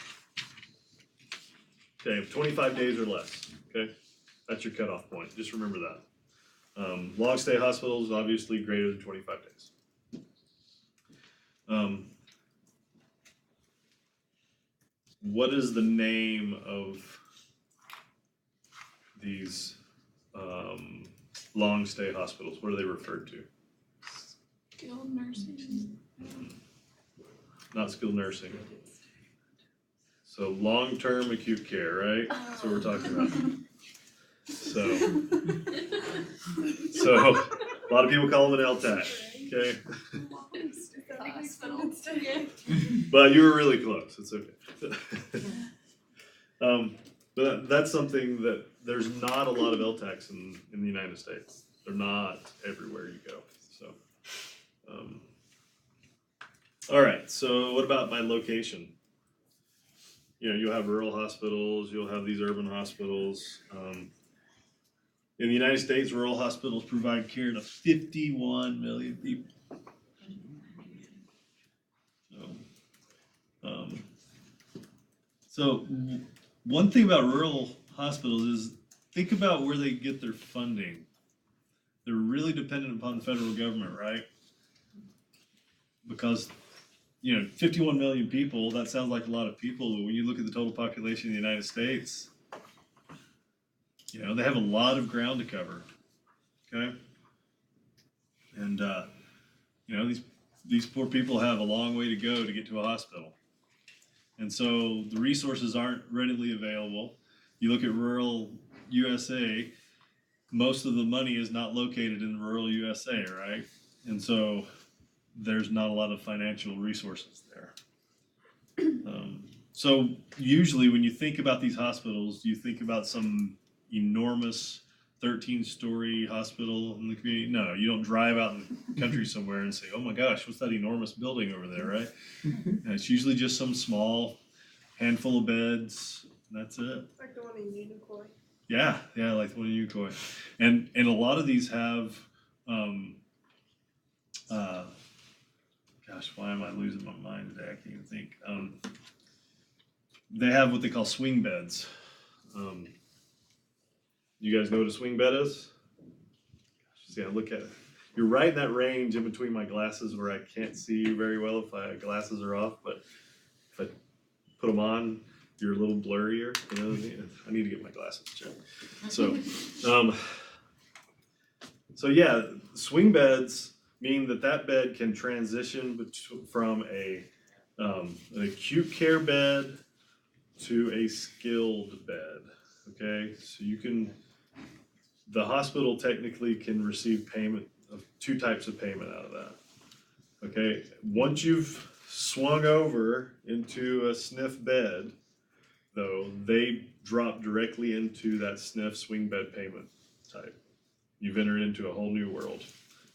Okay, 25 days or less, okay? That's your cutoff point, just remember that. Long stay hospitals, obviously greater than 25 days. What is the name of these long stay hospitals? What are they referred to? Skilled nursing. Not skilled nursing. So long-term acute care, right? That's what we're talking about. So a lot of people call them an LTAC, okay? But you were really close, it's okay. But that's something that there's not a lot of LTACs in the United States. They're not everywhere you go, so. All right, so what about by location? You know, you'll have rural hospitals, you'll have these urban hospitals. In the United States, rural hospitals provide care to 51 million people. So one thing about rural hospitals is think about where they get their funding. They're really dependent upon the federal government, right? Because, you know, 51 million people, that sounds like a lot of people, but when you look at the total population of the United States, you know, they have a lot of ground to cover, okay? And, you know, these poor people have a long way to go to get to a hospital. And so the resources aren't readily available. You look at rural USA, most of the money is not located in rural USA, right? And so there's not a lot of financial resources there. So usually when you think about these hospitals, you think about some enormous 13-story hospital in the community. No, you don't drive out in the country somewhere and say, oh my gosh, what's that enormous building over there, right? And it's usually just some small handful of beds, and that's it. Like the one in Unicoi. Yeah, like the one in Unicoi. And a lot of these have, gosh, why am I losing my mind today? I can't even think. They have what they call swing beds. You guys know what a swing bed is? See, I look at it. You're right in that range in between my glasses where I can't see you very well if my glasses are off, but if I put them on, you're a little blurrier. You know, I need to get my glasses checked. So yeah, swing beds mean that bed can transition from an acute care bed to a skilled bed. Okay, so the hospital technically can receive payment of two types of payment out of that. Okay, once you've swung over into a SNF bed, though, they drop directly into that SNF swing bed payment type. You've entered into a whole new world.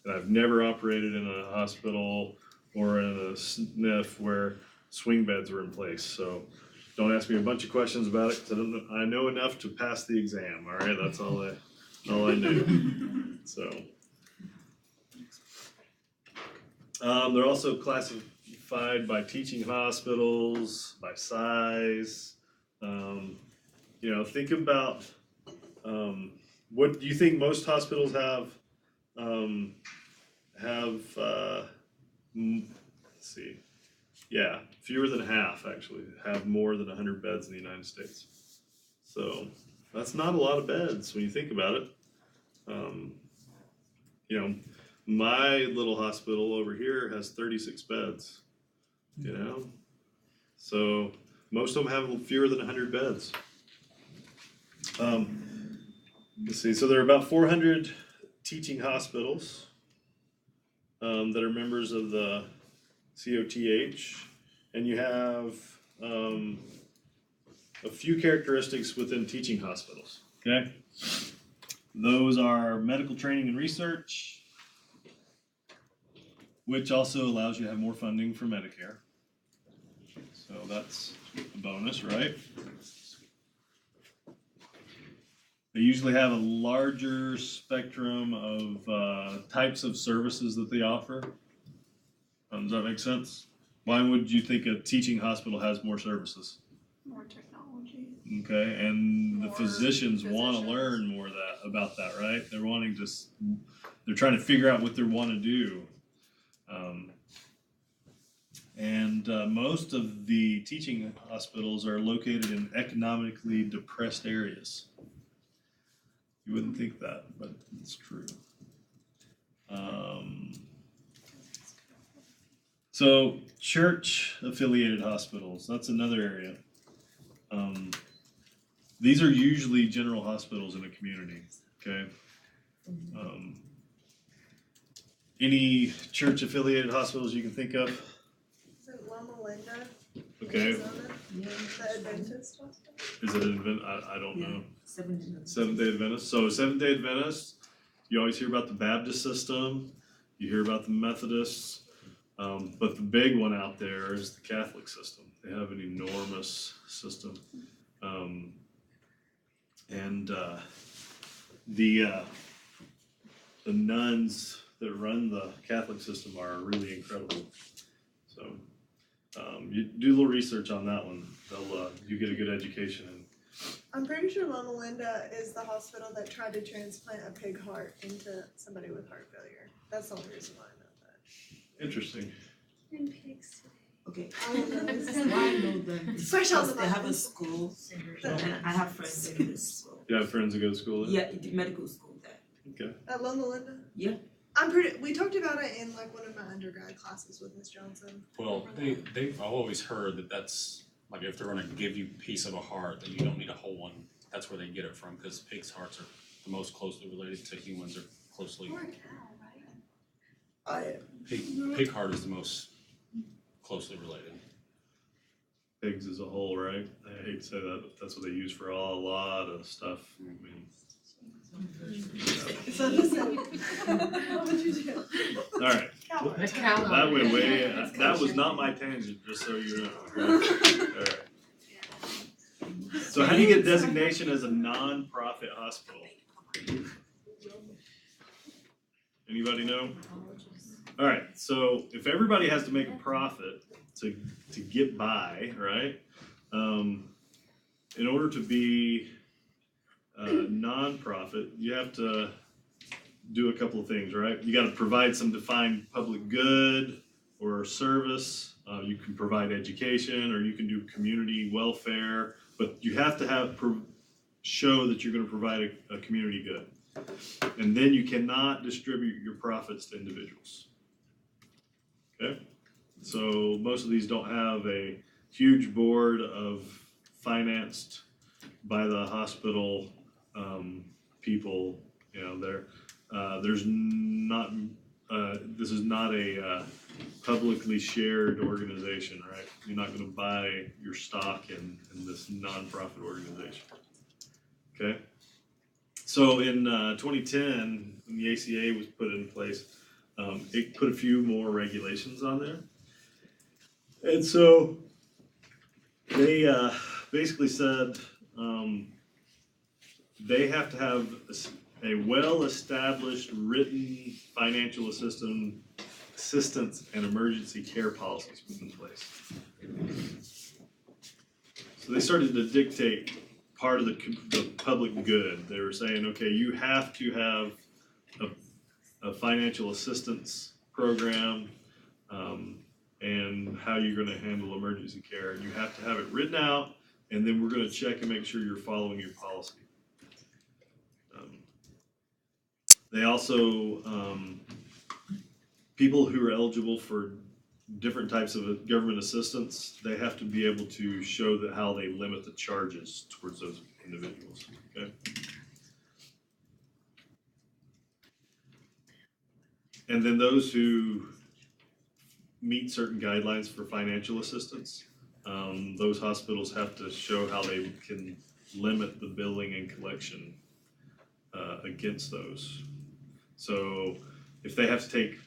And I've never operated in a hospital or in a SNF where swing beds are in place. So don't ask me a bunch of questions about it because I know enough to pass the exam. All right, that's all I knew. So they're also classified by teaching hospitals, by size. You know, think about what do you think most hospitals have? Let's see. Yeah, fewer than half actually have more than 100 beds in the United States. So that's not a lot of beds when you think about it. You know, my little hospital over here has 36 beds, you know? So most of them have fewer than 100 beds. Let's see, so there are about 400 teaching hospitals that are members of the COTH, and you have a few characteristics within teaching hospitals, okay? Those are medical training and research, which also allows you to have more funding for Medicare. So that's a bonus, right? They usually have a larger spectrum of types of services that they offer. Does that make sense? Why would you think a teaching hospital has more services? More technology. Okay, and the More physicians want to physicians. learn more about that, right? They're trying to figure out what they want to do. Most of the teaching hospitals are located in economically depressed areas. You wouldn't think that, but it's true. So church-affiliated hospitals, that's another area. These are usually general hospitals in a community, okay? Any church-affiliated hospitals you can think of? Is it Loma Linda? Okay. Arizona, the Adventist hospital. Is it I don't know. Seventh. Seventh-day Adventist. So Seventh-day Adventist, you always hear about the Baptist system, you hear about the Methodists, but the big one out there is the Catholic system. They have an enormous system. The nuns that run the Catholic system are really incredible. So you do a little research on that one. You get a good education in. I'm pretty sure Loma Linda is the hospital that tried to transplant a pig heart into somebody with heart failure. That's the only reason why I know that. Interesting. And pigs today. Okay. I don't know. This is why I know them. Fresh out Because the they have a mountain. school, and I have friends that go to school. You have friends that go to school there? Yeah, the medical school there. Okay. At Loma Linda? Yeah. We talked about it in like one of my undergrad classes with Miss Johnson. Well, I've always heard that that's, like, if they're gonna give you a piece of a heart, that you don't need a whole one, that's where they get it from, because pigs' hearts are the most closely related to humans, or closely, Or a cow, right? pig heart is the most closely related. Pigs as a whole, right? I hate to say that, but that's what they use for a lot of stuff. I mean, So listen, what would you do? all right, The cow. that went way, that was not my tangent, just so you know. Okay? All right. So how do you get designation as a non-profit hospital? Anybody know? All right, so if everybody has to make a profit to get by, right? In order to be non-profit, you have to do a couple of things, right? You gotta provide some defined public good or service. You can provide education, or you can do community welfare, but you have to show that you're gonna provide a community good. And then you cannot distribute your profits to individuals. Okay? So most of these don't have a huge board of financed by the hospital people, you know, there's not, this is not a publicly shared organization, right? You're not gonna buy your stock in this nonprofit organization, okay? So in 2010, when the ACA was put in place, it put a few more regulations on there. And so they basically said they have to have a well-established written financial assistance and emergency care policies put in place. So they started to dictate part of the public good. They were saying, okay, you have to have a financial assistance program, and how you're gonna handle emergency care. And you have to have it written out, and then we're gonna check and make sure you're following your policy. They also, people who are eligible for different types of government assistance, they have to be able to show that how they limit the charges towards those individuals, okay? And then those who meet certain guidelines for financial assistance, those hospitals have to show how they can limit the billing and collection against those. So if they have to take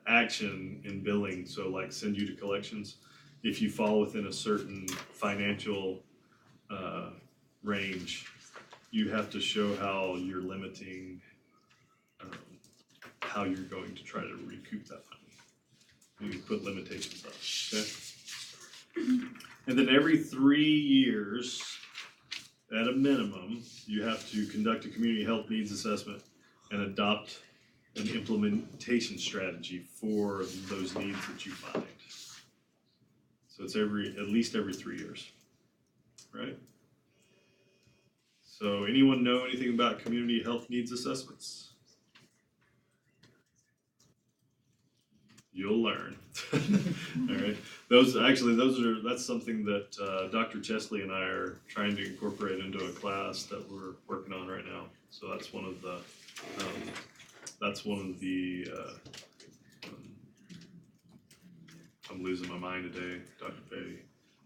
action in billing, so like send you to collections, if you fall within a certain financial range, you have to show how you're limiting how you're going to try to recoup that money. You put limitations on it, okay? And then every 3 years, at a minimum, you have to conduct a community health needs assessment and adopt an implementation strategy for those needs that you find. So it's at least every 3 years, right? So anyone know anything about community health needs assessments? You'll learn. All right. That's something that Dr. Chesley and I are trying to incorporate into a class that we're working on right now. So that's one of the I'm losing my mind today, Dr. Petty.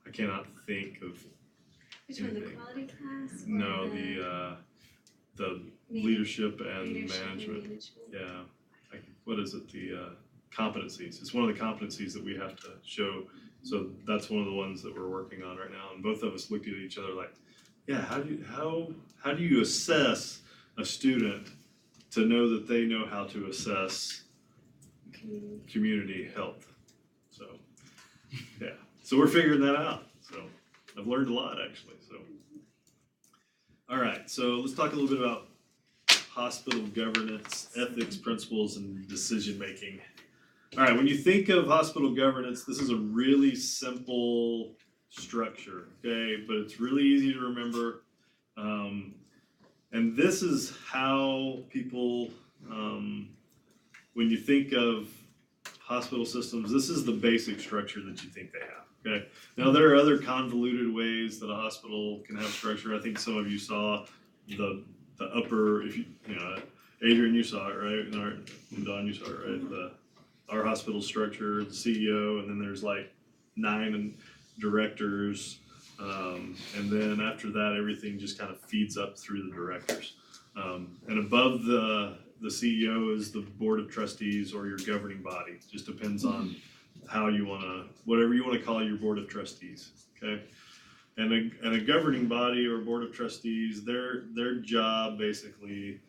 I cannot think of, Which one, the anything. quality class? or no, the leadership and leadership and management. management? Yeah, what is it, the competencies, it's one of the competencies that we have to show, so that's one of the ones that we're working on right now, and both of us looked at each other like, yeah, how do you assess a student to know that they know how to assess community health? So, yeah, so we're figuring that out, so I've learned a lot actually, so. All right, so let's talk a little bit about hospital governance, ethics, principles, and decision-making. All right, when you think of hospital governance, this is a really simple structure, okay? But it's really easy to remember. And this is how people, when you think of hospital systems, this is the basic structure that you think they have, okay? Now, there are other convoluted ways that a hospital can have structure. I think some of you saw the upper, if you know, Adrian, you saw it, right? And Don, you saw it, right? Our hospital structure, the CEO, and then there's like 9 directors. And then after that, everything just kind of feeds up through the directors. And above the CEO is the board of trustees or your governing body. Just depends on how you wanna, whatever you wanna call your board of trustees, okay? And a governing body or board of trustees, their job basically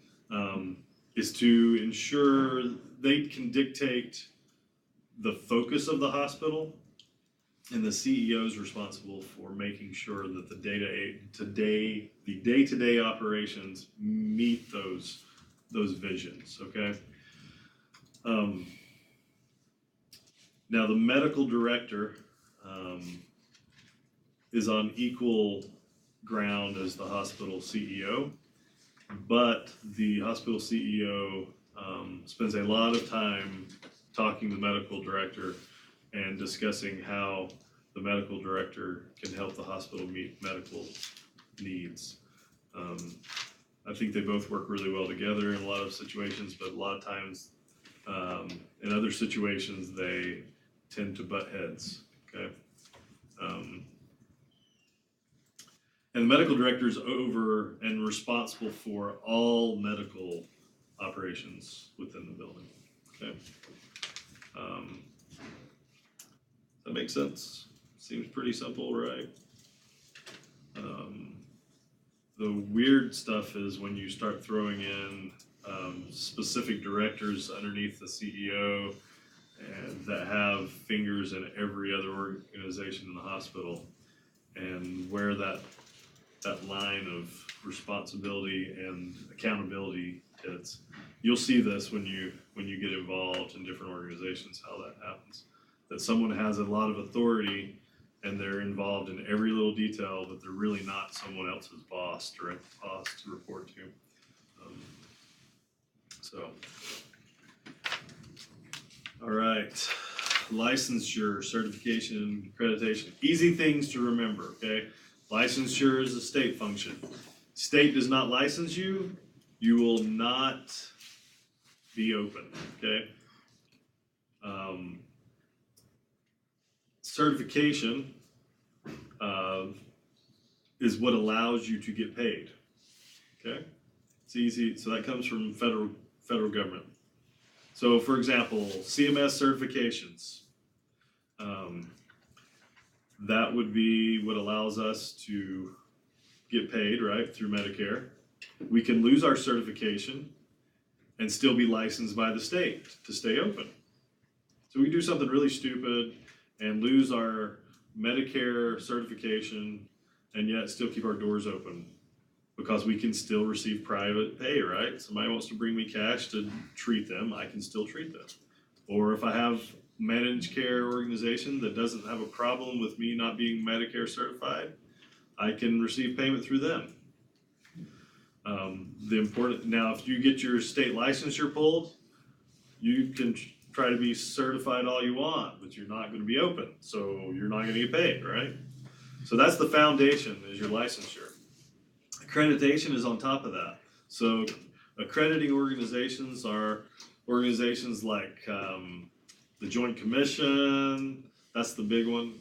is to ensure they can dictate the focus of the hospital, and the CEO is responsible for making sure that the day-to-day operations meet those visions, okay? Now the medical director is on equal ground as the hospital CEO, but the hospital CEO spends a lot of time talking to the medical director and discussing how the medical director can help the hospital meet medical needs. I think they both work really well together in a lot of situations, but a lot of times in other situations they tend to butt heads, okay? And the medical director is over and responsible for all medical operations within the building, okay? That makes sense? Seems pretty simple, right? The weird stuff is when you start throwing in specific directors underneath the CEO and that have fingers in every other organization in the hospital, and where that line of responsibility and accountability hits. You'll see this when you get involved in different organizations, how that happens. That someone has a lot of authority and they're involved in every little detail, but they're really not someone else's boss, direct boss to report to. All right, licensure, certification, accreditation, easy things to remember, okay? Licensure is a state function. State does not license you, you will not be open, okay? Certification is what allows you to get paid, okay? It's easy, so that comes from federal government. So for example, CMS certifications, that would be what allows us to get paid, right, through Medicare. We can lose our certification and still be licensed by the state to stay open. So we can do something really stupid and lose our Medicare certification and yet still keep our doors open because we can still receive private pay, right? Somebody wants to bring me cash to treat them, I can still treat them. Or if I have managed care organization that doesn't have a problem with me not being Medicare certified, I can receive payment through them. Now, if you get your state licensure pulled, you can try to be certified all you want, but you're not going to be open, so you're not going to get paid, right? So that's the foundation, is your licensure. Accreditation is on top of that. So accrediting organizations are organizations like the Joint Commission, that's the big one.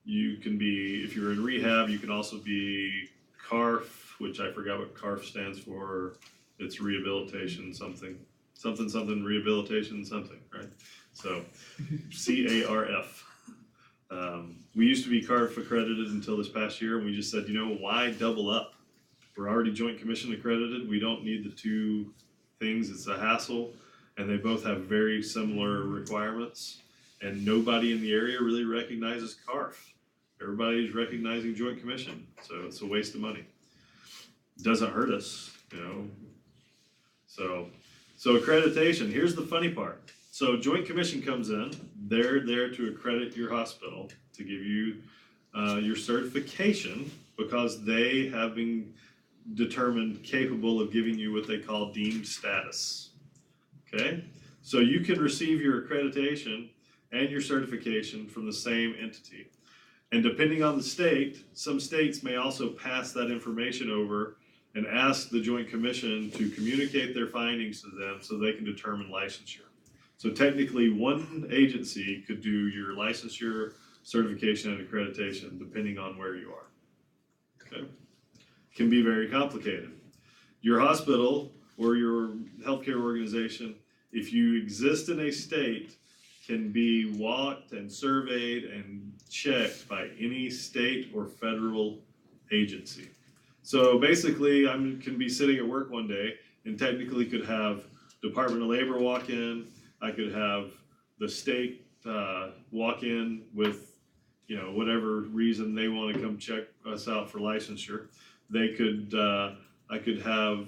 You can be, if you're in rehab, you can also be CARF, which I forgot what CARF stands for. It's rehabilitation something, something rehabilitation something, right? So CARF. We used to be CARF accredited until this past year, and we just said, you know, why double up? We're already Joint Commission accredited. We don't need the two things. It's a hassle, and they both have very similar requirements. And nobody in the area really recognizes CARF. Everybody's recognizing Joint Commission, so it's a waste of money. Doesn't hurt us, you know. So accreditation, here's the funny part. So Joint Commission comes in, they're there to accredit your hospital, to give you your certification, because they have been determined capable of giving you what they call deemed status. Okay? So you can receive your accreditation and your certification from the same entity. And depending on the state, some states may also pass that information over and ask the Joint Commission to communicate their findings to them so they can determine licensure. So technically, one agency could do your licensure, certification, and accreditation depending on where you are. Okay? Can be very complicated. Your hospital or your healthcare organization, if you exist in a state, can be walked and surveyed and checked by any state or federal agency. So basically, I can be sitting at work one day and technically could have Department of Labor walk in. I could have the state walk in with, you know, whatever reason they want to come check us out for licensure. They could, I could have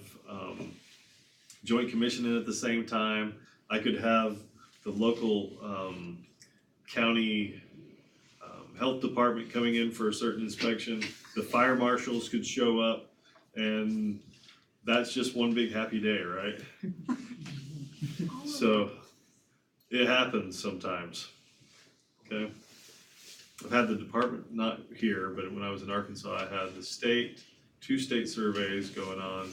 Joint Commission in at the same time. I could have the local county health department coming in for a certain inspection. The fire marshals could show up, and that's just one big happy day, right? So it happens sometimes. Okay. I've had the department, not here, but when I was in Arkansas, I had the state, 2 state surveys going on,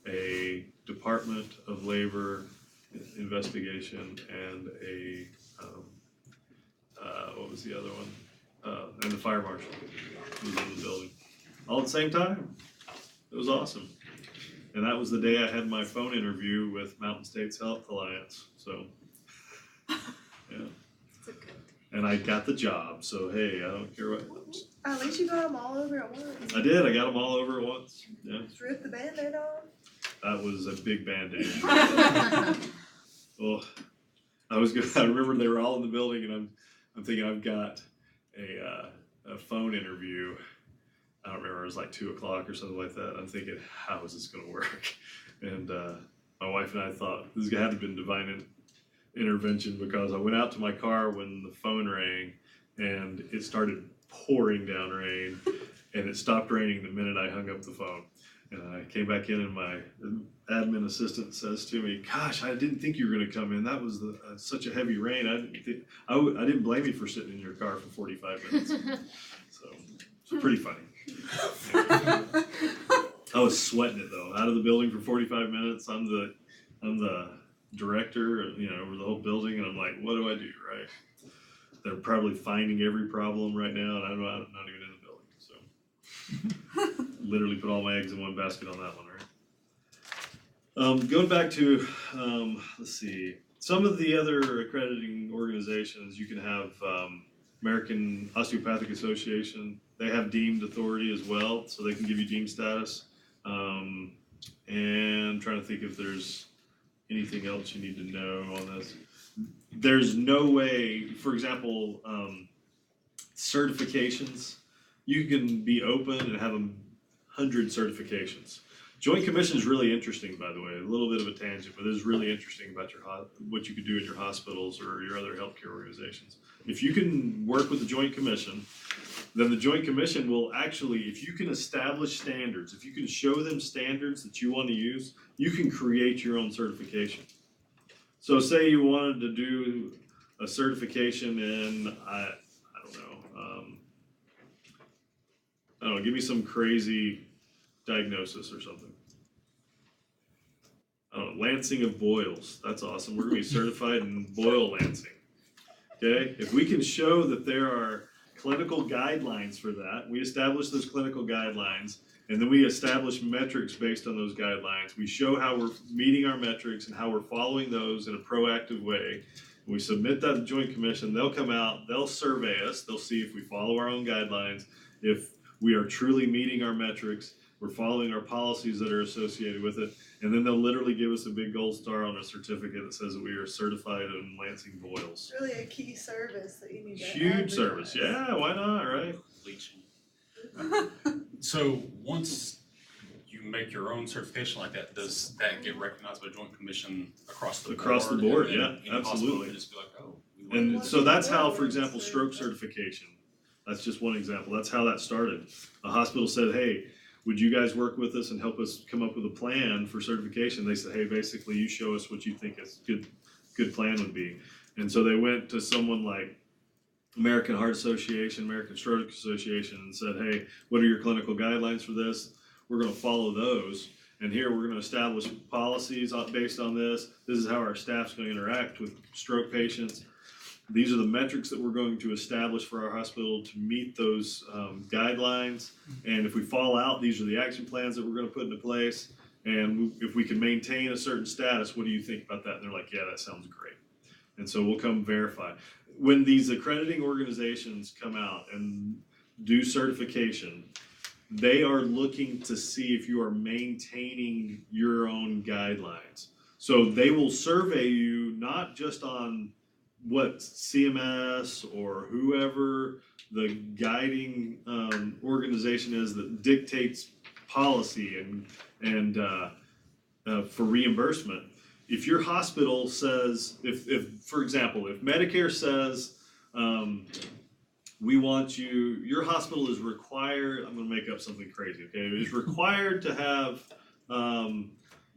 a Department of Labor investigation, and a, what was the other one? And the fire marshal was in the building, all at the same time. It was awesome. And that was the day I had my phone interview with Mountain States Health Alliance, so, yeah. And I got the job, so hey, I don't care what. At least you got them all over at once. I did, I got them all over at once, yeah. Just rip the Band-Aid off. That was a big Band-Aid. Well, I remember they were all in the building, and I'm thinking I've got a phone interview. I don't remember, it was like 2 o'clock or something like that. I'm thinking, how is this gonna work? And my wife and I thought this had to have been divine intervention, because I went out to my car when the phone rang and it started pouring down rain, and it stopped raining the minute I hung up the phone. And I came back in, and my admin assistant says to me, gosh, I didn't think you were gonna come in. That was such a heavy rain. I didn't blame you for sitting in your car for 45 minutes. So it's pretty funny. I was sweating it though, out of the building for 45 minutes. I'm the director, you know, over the whole building, and I'm like, what do I do, right? They're probably finding every problem right now, and I'm not even in the building, so. Literally put all my eggs in one basket on that one, right? Going back to, let's see, some of the other accrediting organizations, you can have American Osteopathic Association. They have deemed authority as well, so they can give you deemed status. And I'm trying to think if there's anything else you need to know on this. There's no way, for example, certifications, you can be open and have 100 certifications. Joint Commission is really interesting, by the way, a little bit of a tangent, but it is really interesting about what you could do in your hospitals or your other healthcare organizations. If you can work with the Joint Commission, then the Joint Commission will actually, if you can establish standards, if you can show them standards that you want to use, you can create your own certification. So say you wanted to do a certification in, I don't know, give me some crazy diagnosis or something. I don't know, lancing of boils. That's awesome. We're gonna be certified in boil lancing. Okay? If we can show that there are clinical guidelines for that. We establish those clinical guidelines, and then we establish metrics based on those guidelines. We show how we're meeting our metrics and how we're following those in a proactive way. We submit that to the Joint Commission. They'll come out, they'll survey us, they'll see if we follow our own guidelines, if we are truly meeting our metrics, we're following our policies that are associated with it, and then they'll literally give us a big gold star on a certificate that says that we are certified in Lansing boils. It's really a key service that you need to Huge service, advertise. yeah, why not, right? Bleaching. So once you make your own certification like that, does that get recognized by Joint Commission across the board? Across the board, And then yeah, any hospital absolutely. can just be like, oh, we went And this. so that's how, for example, stroke certification, that's just one example, that's how that started. A hospital said, hey, would you guys work with us and help us come up with a plan for certification? They said, hey, basically you show us what you think a good plan would be. And so they went to someone like American Heart Association, American Stroke Association, and said, hey, what are your clinical guidelines for this? We're gonna follow those. And here we're gonna establish policies based on this. This is how our staff's gonna interact with stroke patients. These are the metrics that we're going to establish for our hospital to meet those guidelines. And if we fall out, these are the action plans that we're gonna put into place. And if we can maintain a certain status, what do you think about that? And they're like, yeah, that sounds great. And so we'll come verify. When these accrediting organizations come out and do certification, they are looking to see if you are maintaining your own guidelines. So they will survey you not just on what CMS or whoever the guiding organization is that dictates policy and for reimbursement. If your hospital says, if for example, if Medicare says, we want you, your hospital is required, I'm gonna make up something crazy, okay? It is required to have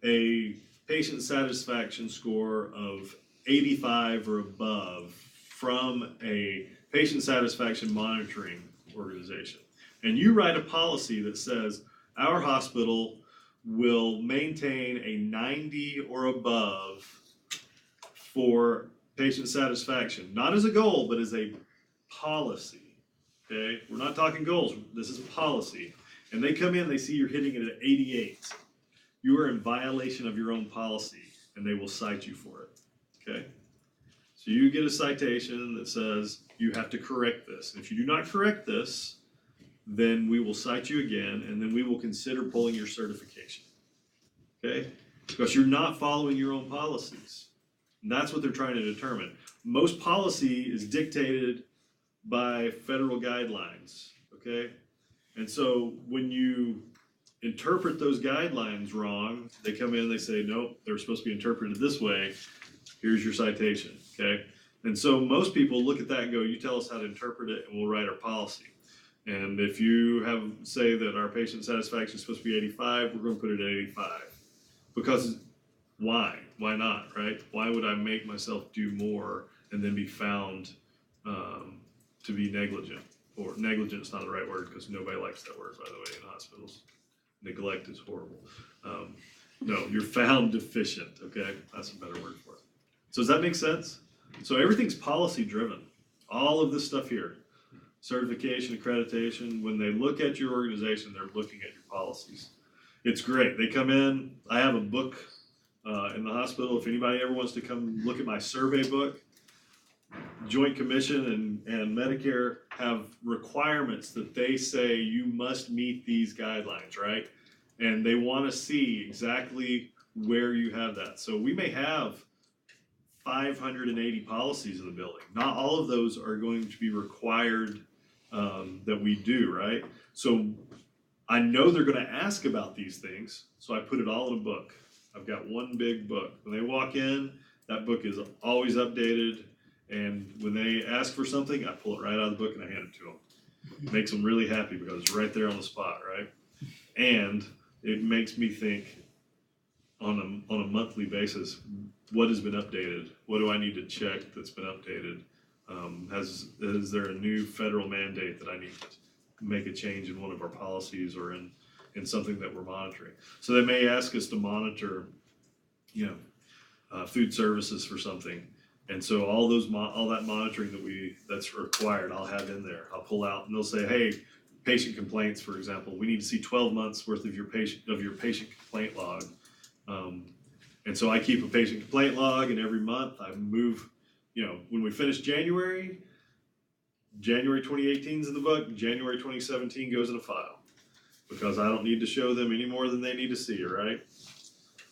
a patient satisfaction score of 85 or above from a patient satisfaction monitoring organization. And you write a policy that says, our hospital will maintain a 90 or above for patient satisfaction, not as a goal, but as a policy, okay? We're not talking goals, this is policy. And they come in, they see you're hitting it at 88. You are in violation of your own policy, and they will cite you for it, okay? So you get a citation that says you have to correct this. If you do not correct this, then we will cite you again, and then we will consider pulling your certification, okay? Because you're not following your own policies. And that's what they're trying to determine. Most policy is dictated by federal guidelines, okay? And so when you interpret those guidelines wrong, they come in, they say, nope, they're supposed to be interpreted this way. Here's your citation, okay? And so most people look at that and go, you tell us how to interpret it and we'll write our policy. And if you say that our patient satisfaction is supposed to be 85, we're gonna put it at 85. Because why? Why not, right? Why would I make myself do more and then be found to be negligent? Or negligent is not the right word because nobody likes that word, by the way, in hospitals. Neglect is horrible. No, you're found deficient, okay? That's a better word for it. So does that make sense? So everything's policy driven. All of this stuff here. Certification, accreditation, when they look at your organization, they're looking at your policies. It's great. They come in, I have a book in the hospital. If anybody ever wants to come look at my survey book, Joint Commission and Medicare have requirements that they say you must meet these guidelines, right? And they want to see exactly where you have that. So we may have 580 policies in the building. Not all of those are going to be required that we do, right? So I know they're gonna ask about these things, so I put it all in a book. I've got one big book. When they walk in, that book is always updated, and when they ask for something, I pull it right out of the book and I hand it to them. Makes them really happy because it's right there on the spot, right? And it makes me think on a monthly basis, what has been updated? What do I need to check that's been updated? Is there a new federal mandate that I need to make a change in one of our policies or in something that we're monitoring? So they may ask us to monitor, food services for something. And so all that monitoring that's required, I'll have in there. I'll pull out and they'll say, hey, patient complaints, for example, we need to see 12 months worth of your patient complaint log. And so I keep a patient complaint log, and every month I move, when we finish January 2018 is in the book, January 2017 goes in a file, because I don't need to show them any more than they need to see, right?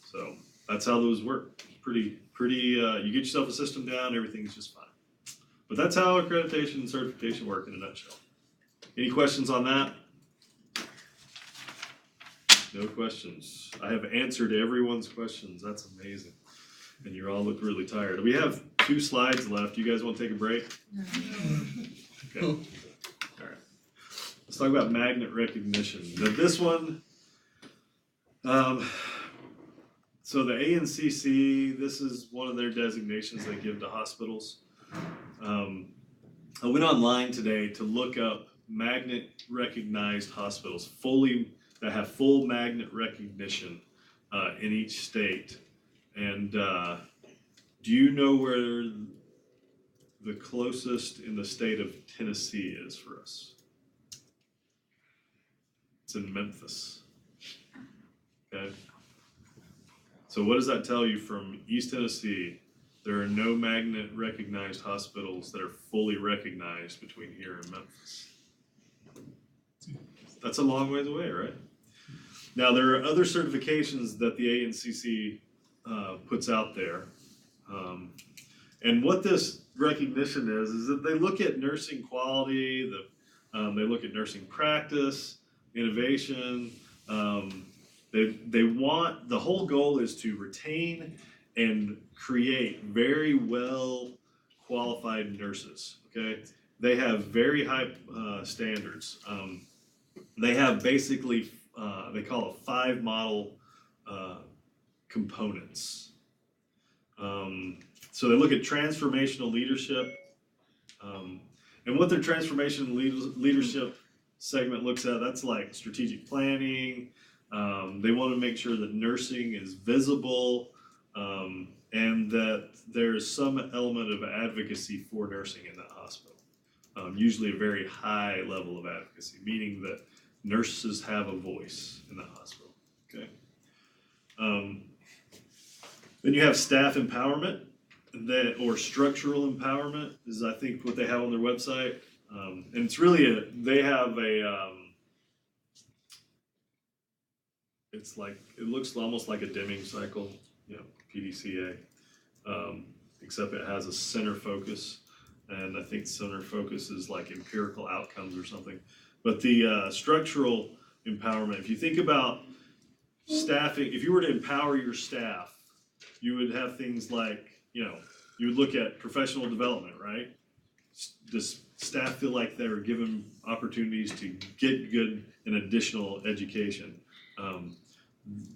So that's how those work. Pretty, you get yourself a system down, everything's just fine. But that's how accreditation and certification work in a nutshell. Any questions on that? No questions. I have answered everyone's questions. That's amazing. And you all look really tired. We have 2 slides left. You guys want to take a break? Okay. All right. Let's talk about magnet recognition. Now this one, so the ANCC, this is one of their designations they give to hospitals. I went online today to look up magnet recognized hospitals, that have full magnet recognition in each state. And do you know where the closest in the state of Tennessee is for us? It's in Memphis. Okay. So what does that tell you from East Tennessee? There are no magnet recognized hospitals that are fully recognized between here and Memphis. That's a long ways away, right? Now there are other certifications that the ANCC puts out there. And what this recognition is that they look at nursing quality, they look at nursing practice, innovation. The whole goal is to retain and create very well qualified nurses, okay? They have very high standards. They have basically, they call it 5 model components. So they look at transformational leadership. And what their transformational leadership segment looks at, that's like strategic planning. They want to make sure that nursing is visible, and that there's some element of advocacy for nursing in that hospital. Usually a very high level of advocacy, meaning that nurses have a voice in the hospital, okay? Then you have staff empowerment, or structural empowerment is, I think, what they have on their website. And it's really they have a, it's like, it looks almost like a Deming cycle, PDCA, except it has a center focus. And I think center focus is like empirical outcomes or something. But the structural empowerment, if you think about staffing, if you were to empower your staff, you would have things like, you would look at professional development, right? Does staff feel like they're given opportunities to get good and additional education?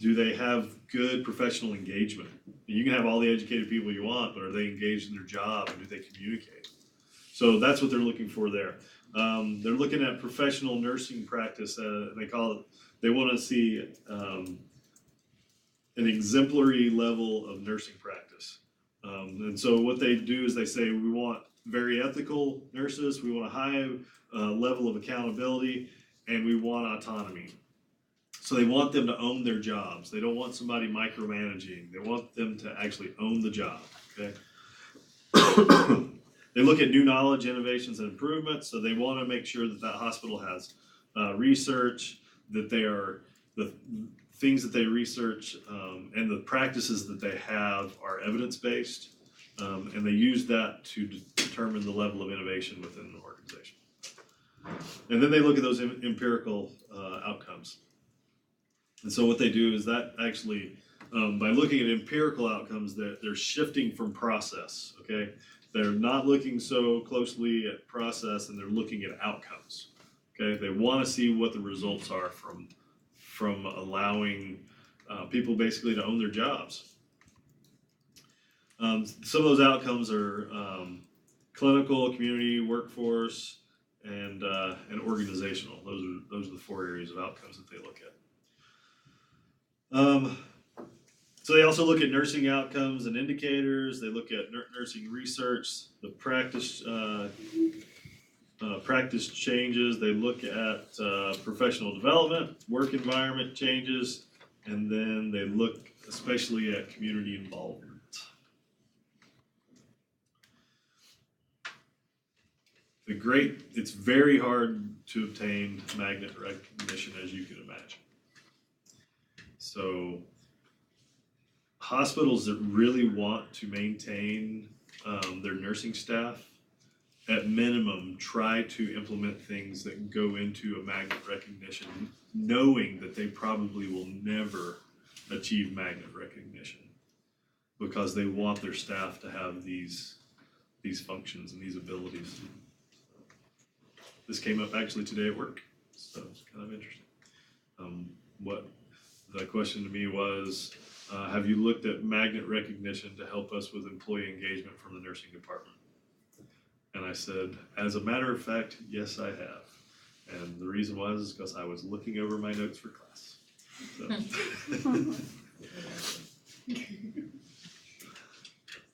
Do they have good professional engagement? You can have all the educated people you want, but are they engaged in their job, and do they communicate? So that's what they're looking for there. They're looking at professional nursing practice. They call it, they want to see an exemplary level of nursing practice. And so what they do is they say, we want very ethical nurses, we want a high level of accountability, and we want autonomy. So they want them to own their jobs. They don't want somebody micromanaging. They want them to actually own the job, okay? They look at new knowledge, innovations, and improvements. So they want to make sure that that hospital has research, that they are, the things that they research and the practices that they have are evidence-based. And they use that to determine the level of innovation within the organization. And then they look at those empirical outcomes. And so what they do is that actually, by looking at empirical outcomes, they're shifting from process, okay? They're not looking so closely at process, and they're looking at outcomes, okay? They want to see what the results are from allowing people basically to own their jobs. Some of those outcomes are clinical, community, workforce, and organizational. Those are the 4 areas of outcomes that they look at. So they also look at nursing outcomes and indicators. They look at nursing research, the practice changes. They look at professional development, work environment changes, and then they look especially at community involvement. It's very hard to obtain magnet recognition, as you can imagine. So hospitals that really want to maintain their nursing staff, at minimum, try to implement things that go into a magnet recognition, knowing that they probably will never achieve magnet recognition because they want their staff to have these functions and these abilities. This came up actually today at work, so it's kind of interesting. What the question to me was, have you looked at magnet recognition to help us with employee engagement from the nursing department? And I said, as a matter of fact, yes, I have. And the reason was because I was looking over my notes for class. So.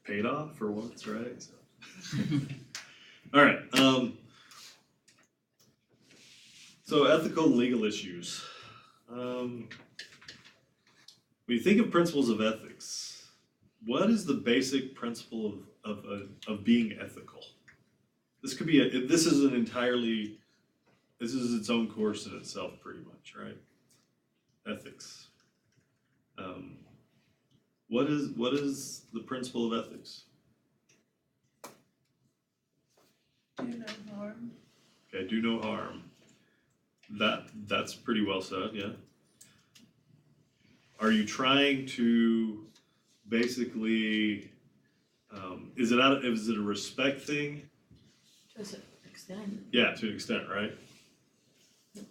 Paid off for once, right? So. All right. So ethical and legal issues. When you think of principles of ethics, what is the basic principle of being ethical? This could be this is its own course in itself, pretty much, right? Ethics. What is the principle of ethics? Do no harm. Okay, do no harm. That's pretty well said, yeah. Are you trying to basically, is it a respect thing? To an extent. Yeah, to an extent, right?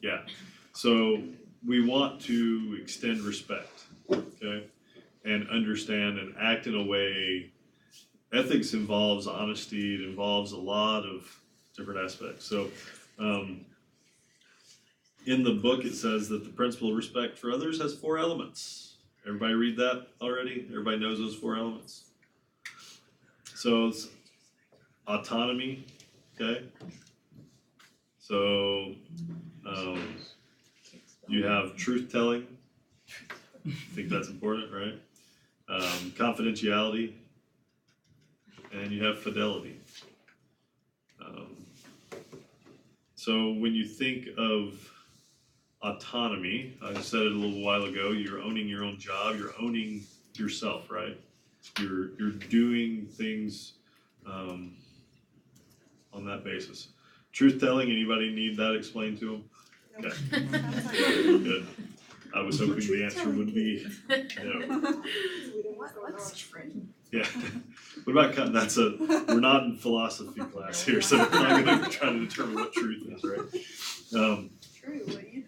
Yeah. So we want to extend respect, okay? And understand and act in a way. Ethics involves honesty, it involves a lot of different aspects. So in the book it says that the principle of respect for others has 4 elements. Everybody read that already? Everybody knows those 4 elements? So it's autonomy, okay? So you have truth telling. I think that's important, right? Confidentiality, and you have fidelity. So when you think of autonomy, I said it a little while ago, you're owning your own job, you're owning yourself, right? You're doing things on that basis. Truth telling, anybody need that explained to them? Okay. Good. I was hoping the answer would be no. What's true? Yeah. What about we're not in philosophy class here, so we're not going to try to determine what truth is, right? True, what you.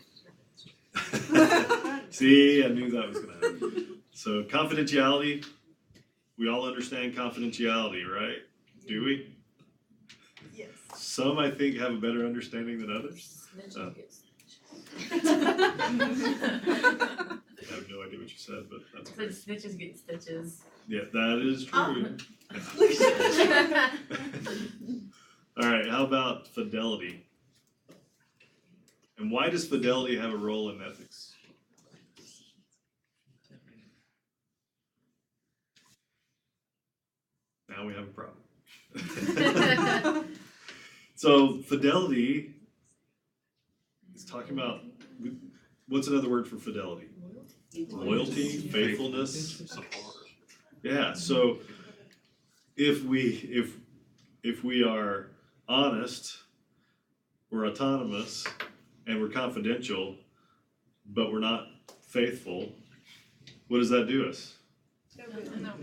See, I knew that was going to happen. So confidentiality, we all understand confidentiality, right? Do we? Yes. Some, I think, have a better understanding than others. I have no idea what you said, but that's great. Snitches get stitches. Yeah, that is true. All right, how about fidelity? And why does fidelity have a role in ethics? Now we have a problem. So fidelity is talking about, what's another word for fidelity? Loyalty, faithfulness. Yeah, so if we are honest, we're autonomous, and we're confidential, but we're not faithful, what does that do us?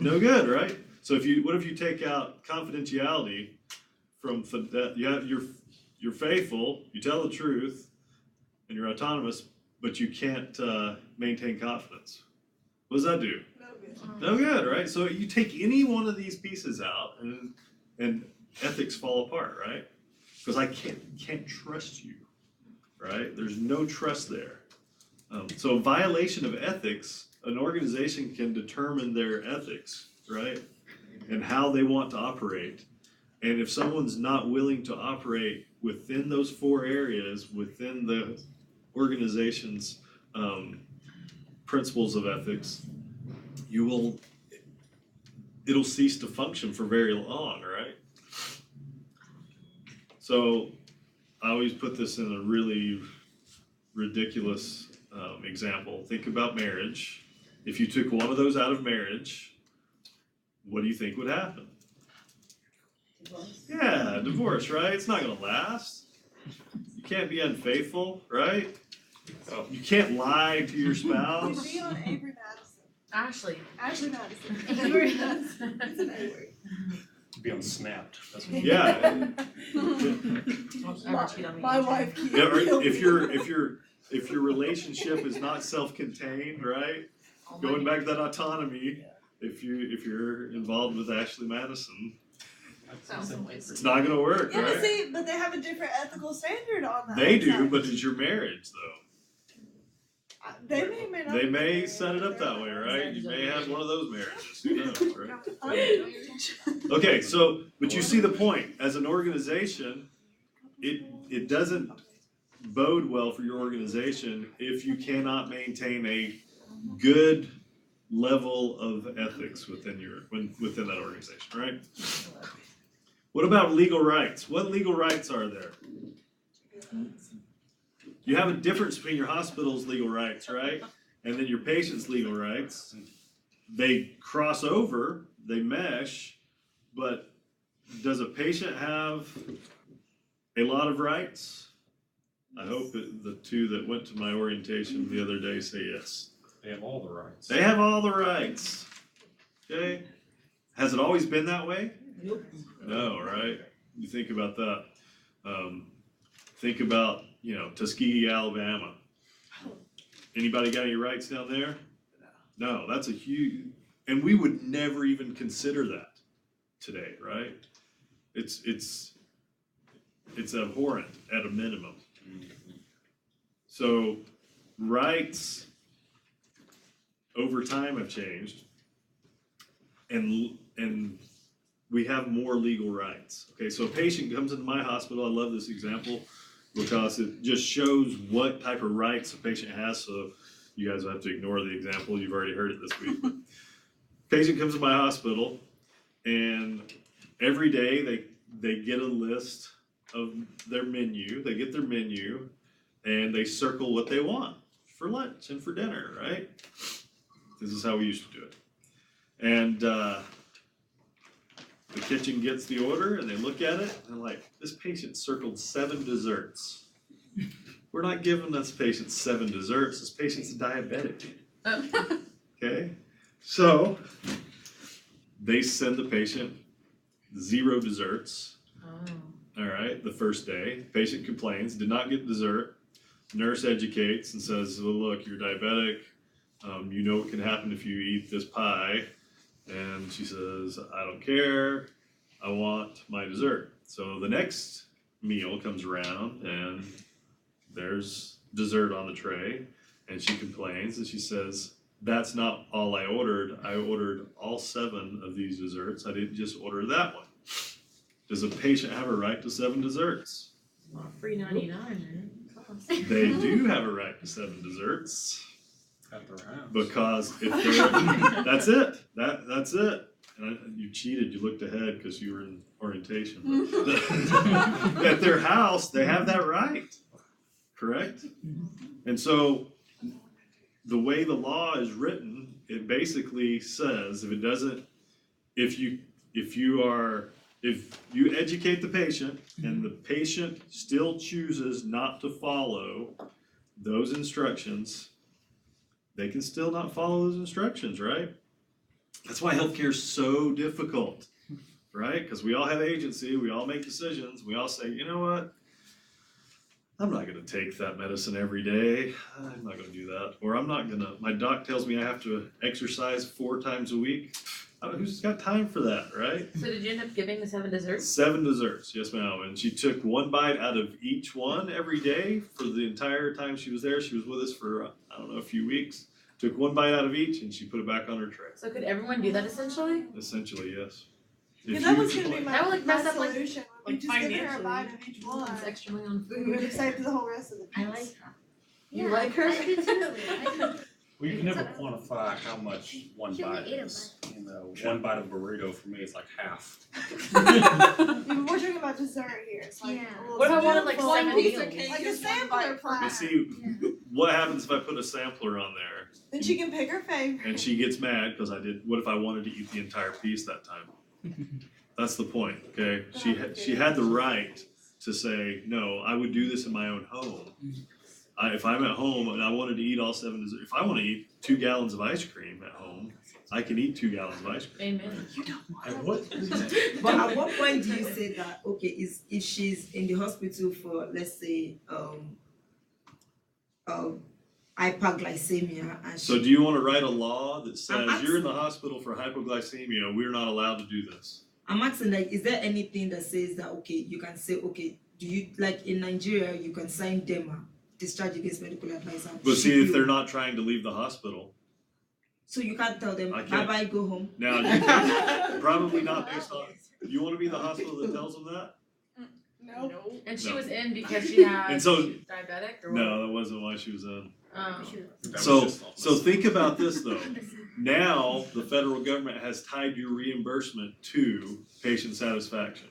No good, right? So what if you take out confidentiality from you're faithful, you tell the truth, and you're autonomous, but you can't maintain confidence. What does that do? No good, right? So you take any one of these pieces out, and ethics fall apart, right? Because I can't trust you, right? There's no trust there. So violation of ethics an organization can determine their ethics, right? And how they want to operate. And if someone's not willing to operate within those 4 areas, within the organization's principles of ethics, it'll cease to function for very long, right? So I always put this in a really ridiculous example. Think about marriage. If you took one of those out of marriage, what do you think would happen? Yeah, divorce, right? It's not gonna last. You can't be unfaithful, right? You can't lie to your spouse. Be on Avery Madison. Ashley. Ashley Madison. Avery Madison. It's an A word. Be on Snapped, that's what. Yeah. Don't ever cheat on me. My wife keeps. Yeah, or if your relationship is not self-contained, right? Oh my Going back to that autonomy, if you're involved with Ashley Madison, Sounds some ways. it's not gonna work, Yeah, but right? see, but they have a different ethical standard on that. They do, side. but it's your marriage though. They may not. They be may married, set it but up they're that way, not. right? You may have one of those marriages, who knows, right? I'm- Okay, so, but you see the point, as an organization, it doesn't bode well for your organization if you cannot maintain a good level of ethics within that organization, right? What about legal rights? What legal rights are there? You have a difference between your hospital's legal rights, right? And then your patient's legal rights. They cross over, they mesh, but does a patient have a lot of rights? I hope that the 2 that went to my orientation the other day say yes. They have all the rights. They have all the rights. Okay? Has it always been that way? Nope. No, right? You think about that. Think about, Tuskegee, Alabama. Anybody got any rights down there? No, that's a huge, and we would never even consider that today, right? It's abhorrent at a minimum. So rights over time have changed, and we have more legal rights. Okay, so a patient comes into my hospital. I love this example because it just shows what type of rights a patient has. So you guys will have to ignore the example. You've already heard it this week. But patient comes to my hospital, and every day they get a list of their menu. They get their menu, and they circle what they want for lunch and for dinner, right? This is how we used to do it. And the kitchen gets the order, and they look at it, and they're like, this patient circled 7 desserts. We're not giving this patient 7 desserts. This patient's diabetic. Okay? So they send the patient 0 desserts. All right, the first day. Patient complains, did not get dessert. Nurse educates and says, well, look, you're diabetic. You know what can happen if you eat this pie. And she says, I don't care. I want my dessert. So the next meal comes around, and there's dessert on the tray, and she complains, and she says, that's not all I ordered. I ordered all 7 of these desserts. I didn't just order that one. Does a patient have a right to 7 desserts? Well, free 99, man. They do have a right to 7 desserts, At their house. because if they're, that's it. That's it. And you cheated. You looked ahead because you were in orientation. But at their house, they have that right. Correct? And so the way the law is written, it basically says if you educate the patient and the patient still chooses not to follow those instructions, they can still not follow those instructions, right? That's why healthcare is so difficult, right? Because we all have agency, we all make decisions, we all say, you know what? I'm not gonna take that medicine every day. I'm not gonna do that. Or my doc tells me I have to exercise 4 times a week. Who's got time for that, right? So did you end up giving the 7 desserts? 7 desserts, yes ma'am. And she took 1 bite out of each one every day for the entire time she was there. She was with us for, I don't know, a few weeks. took one bite out of each, and she put it back on her tray. So could everyone do that essentially? Essentially, yes. Yeah, If that you- was gonna be That would, like, my mess up, like- solution, we like, just give her a financially. bite of each one. It's extra money on We would food. have saved the whole rest of the piece. I like her. Yeah, You like her? I do too. I Well, you can never quantify how much one She only bite ate a is. You know, one bite of burrito for me is like half. Yeah, but we're talking about dessert here, it's like Yeah. a little What if I wanted, like, spoonful. One 7 piece of meals? cake Like a is one sampler bite per platter. But see, what happens if I put a sampler on there Then she can pick her favorite. and she gets mad because I did? What if I wanted to eat the entire piece that time? That's the point. Okay, she had the right to say no. I would do this in my own home. If I'm at home and I wanted to eat all 7 desserts, if I want to eat 2 gallons of ice cream at home, I can eat 2 gallons of ice cream. Amen. And what? But at what point do you say that, okay, is if she's in the hospital for, let's say, hyperglycemia and So she, do you want to write a law that says I'm you're in the hospital for hypoglycemia, we're not allowed to do this? I'm asking, like, is there anything that says that, okay, you can say, okay, do you, like in Nigeria, you can sign DEMA, discharge against medical advice. And But see, ship if you. they're not trying to leave the hospital, So you can't tell them, I bye can't. bye, go home. now you can, probably not based on, you want to be the hospital that tells them that? No. And she No. was in because she had And so- diabetic or what? No, that wasn't why she was in. Oh. That was So, just all so this. think about this though. Now, the federal government has tied your reimbursement to patient satisfaction.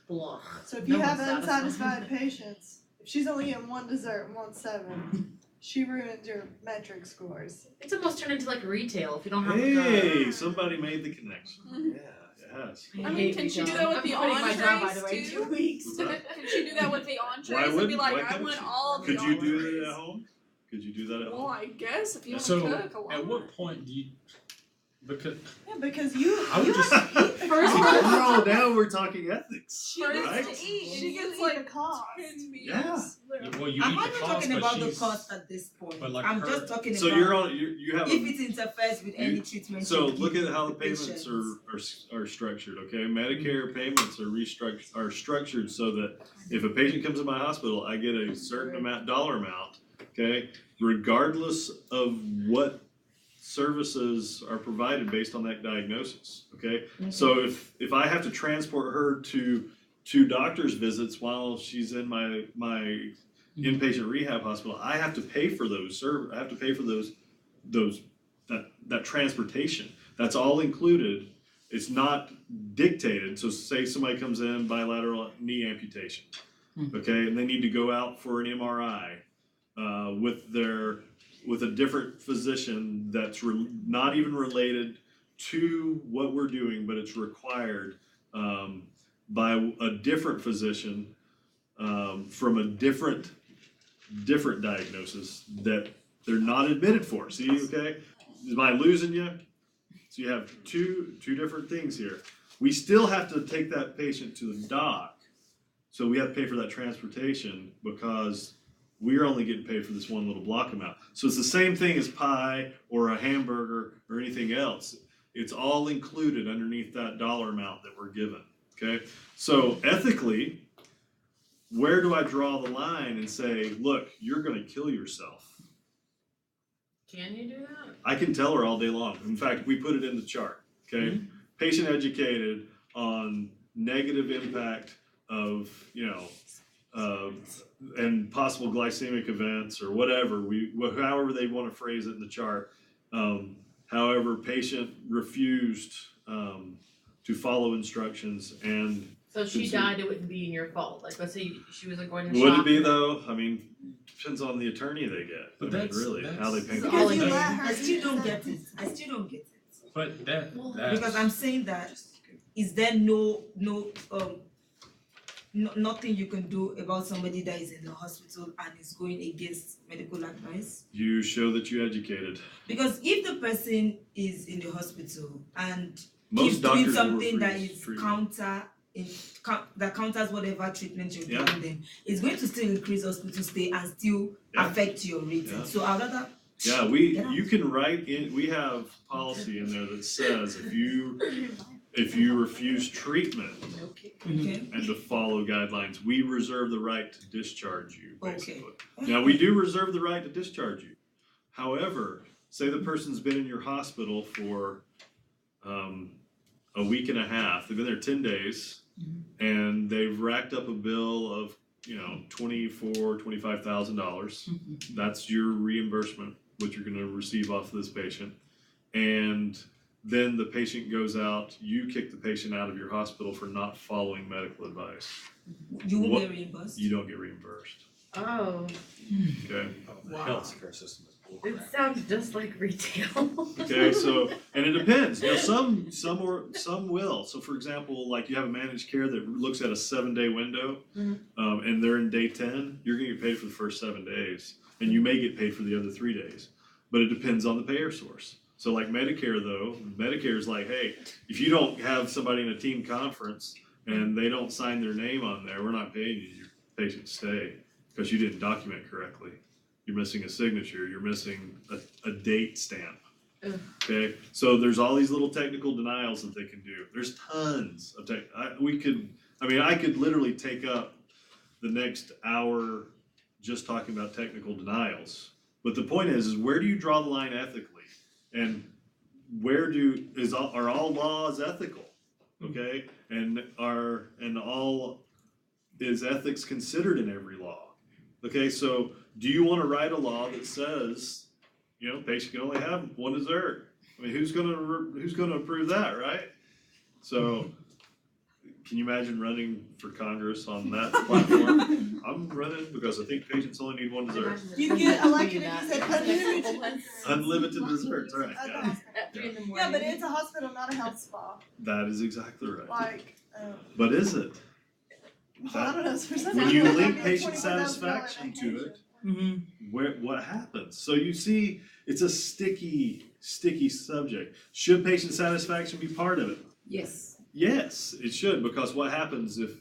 Blah. So if you No have one's unsatisfied patients, if she's only getting one dessert and one 7, she ruined your metric scores. It's almost turned into like retail if you don't have to go. Hey, somebody made the connection. Mhm. Yeah, it has. I mean, can she do that with I'm the quitting my job, by entrees the way, in too? 2 weeks. What's that? Can she do that with the Why entrees and be wouldn't- like, why I couldn't want she? all of the Could you entrees? do that at home? Could you do that at Well, home? I guess if you want to So, cook a lot. at what point do you, because, Yeah, because you I would you just- have to eat First No, now we're talking ethics. She gets Right? to eat and She you gets eat like the cost. 10 meals. Yeah. well, you I'm eat not the even cost, talking but about the she's- cost at this point. but like I'm her- just talking So about you're on, you have if a, it interferes with any treatment. so you look give at how the to payments patients. are structured, okay? Medicare payments are structured so that if a patient comes to my hospital, I get a certain dollar amount, okay? Regardless of what services are provided based on that diagnosis, okay? So if I have to transport her to 2 doctor's visits while she's in my inpatient rehab hospital, I have to pay for those I have to pay for that transportation. That's all included. It's not dictated. So say somebody comes in bilateral knee amputation, okay, and they need to go out for an MRI with a different physician that's not even related to what we're doing, but it's required by a different physician from a different diagnosis that they're not admitted for. See, okay? Am I losing you? So you have two different things here. We still have to take that patient to the doc, so we have to pay for that transportation because we're only getting paid for this one little block amount. So it's the same thing as pie or a hamburger or anything else. It's all included underneath that dollar amount that we're given, okay? So ethically, where do I draw the line and say, look, you're gonna kill yourself? Can you do that? I can tell her all day long. In fact, we put it in the chart, okay? Patient educated on negative impact of, and possible glycemic events or whatever, however they want to phrase it in the chart. However, patient refused to follow instructions, and So if she Consider- died, it wouldn't be your fault. Like, let's say she was like going to would it shop. be though? I mean, depends on the attorney they get. But I mean, that's- really, how they paint the Because picture. you let her I still eat don't that. get it. I still don't get it. But that's. Because I'm saying that, is there no nothing you can do about somebody that is in the hospital and is going against medical advice? You show that you educated. Because if the person is in the hospital and Most keeps doing doctors will something that refuse is treatment. that counters whatever treatment you're Yeah. giving them, it's going to still increase hospital stay and still Yeah. affect your rating. Yeah. So I'd rather Yeah, Yeah. you can write in, we have policy in there that says if you refuse treatment okay. and to follow guidelines, we reserve the right to discharge you, Okay. basically. Now, we do reserve the right to discharge you. However, say the person's been in your hospital for a week and a half. They've been there 10 days, and they've racked up a bill of $25,000. That's your reimbursement, what you're going to receive off of this patient. And then the patient goes out. You kick the patient out of your hospital for not following medical advice. You will What- get reimbursed. You don't get reimbursed. Oh, Okay. The Wow. healthcare system is it bullcrap. sounds just like retail. Okay, so, and it depends, some will, so for example, like you have a managed care that looks at a 7-day window, and they're in day 10, you're gonna get paid for the first 7 days, and you may get paid for the other 3 days, but it depends on the payer source. So like Medicare though, Medicare is like, hey, if you don't have somebody in a team conference and they don't sign their name on there, we're not paying you your patient stay, because you didn't document correctly. You're missing a signature, you're missing a date stamp. Ugh. Okay, so there's all these little technical denials that they can do. There's tons of I could literally take up the next hour just talking about technical denials. But the point is where do you draw the line ethically? And are all laws ethical? Okay, is ethics considered in every law? Okay, so do you want to write a law that says, patient can only have one dessert? I mean, who's gonna approve that, right? So, can you imagine running for Congress on that platform? I'm running because I think patients only need one dessert. You get elected if you said unlimited. Unlimited desserts, right? At the Yeah. hospital. At 3 in the morning. Yeah, but it's a hospital, not a health spa. That is exactly right. Like, But is it? I don't know, for some When reason, you it might link be a patient $24,000 satisfaction to it, vacation. what happens? So you see, it's a sticky subject. Should patient satisfaction be part of it? Yes. Yes, it should, because what happens if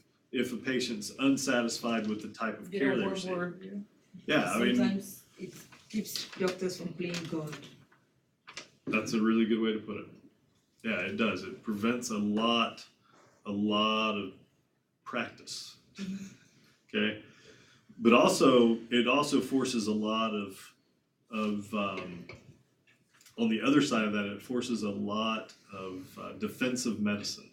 a patient's unsatisfied with the type of care they receive? Yeah, I mean, Sometimes it keeps doctors from playing God. that's a really good way to put it. Yeah, it does. It prevents a lot of practice. Okay, but it also forces a lot of on the other side of that, it forces a lot of defensive medicine.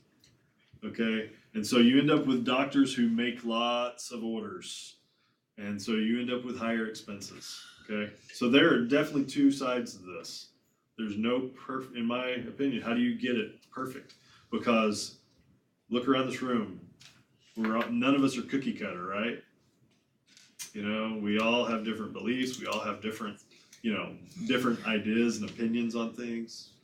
Okay, and so you end up with doctors who make lots of orders, and so you end up with higher expenses. Okay, so there are definitely two sides to this. There's no in my opinion, how do you get it perfect? Because look around this room. None of us are cookie cutter, right? We all have different beliefs. We all have different ideas and opinions on things.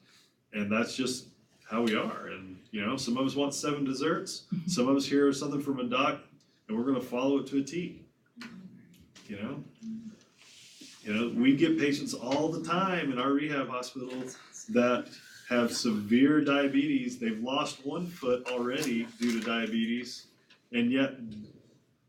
And that's just how we are. And, some of us want 7 desserts. Some of us hear something from a doc and we're going to follow it to a T. We get patients all the time in our rehab hospitals that have severe diabetes. They've lost one foot already due to diabetes. And yet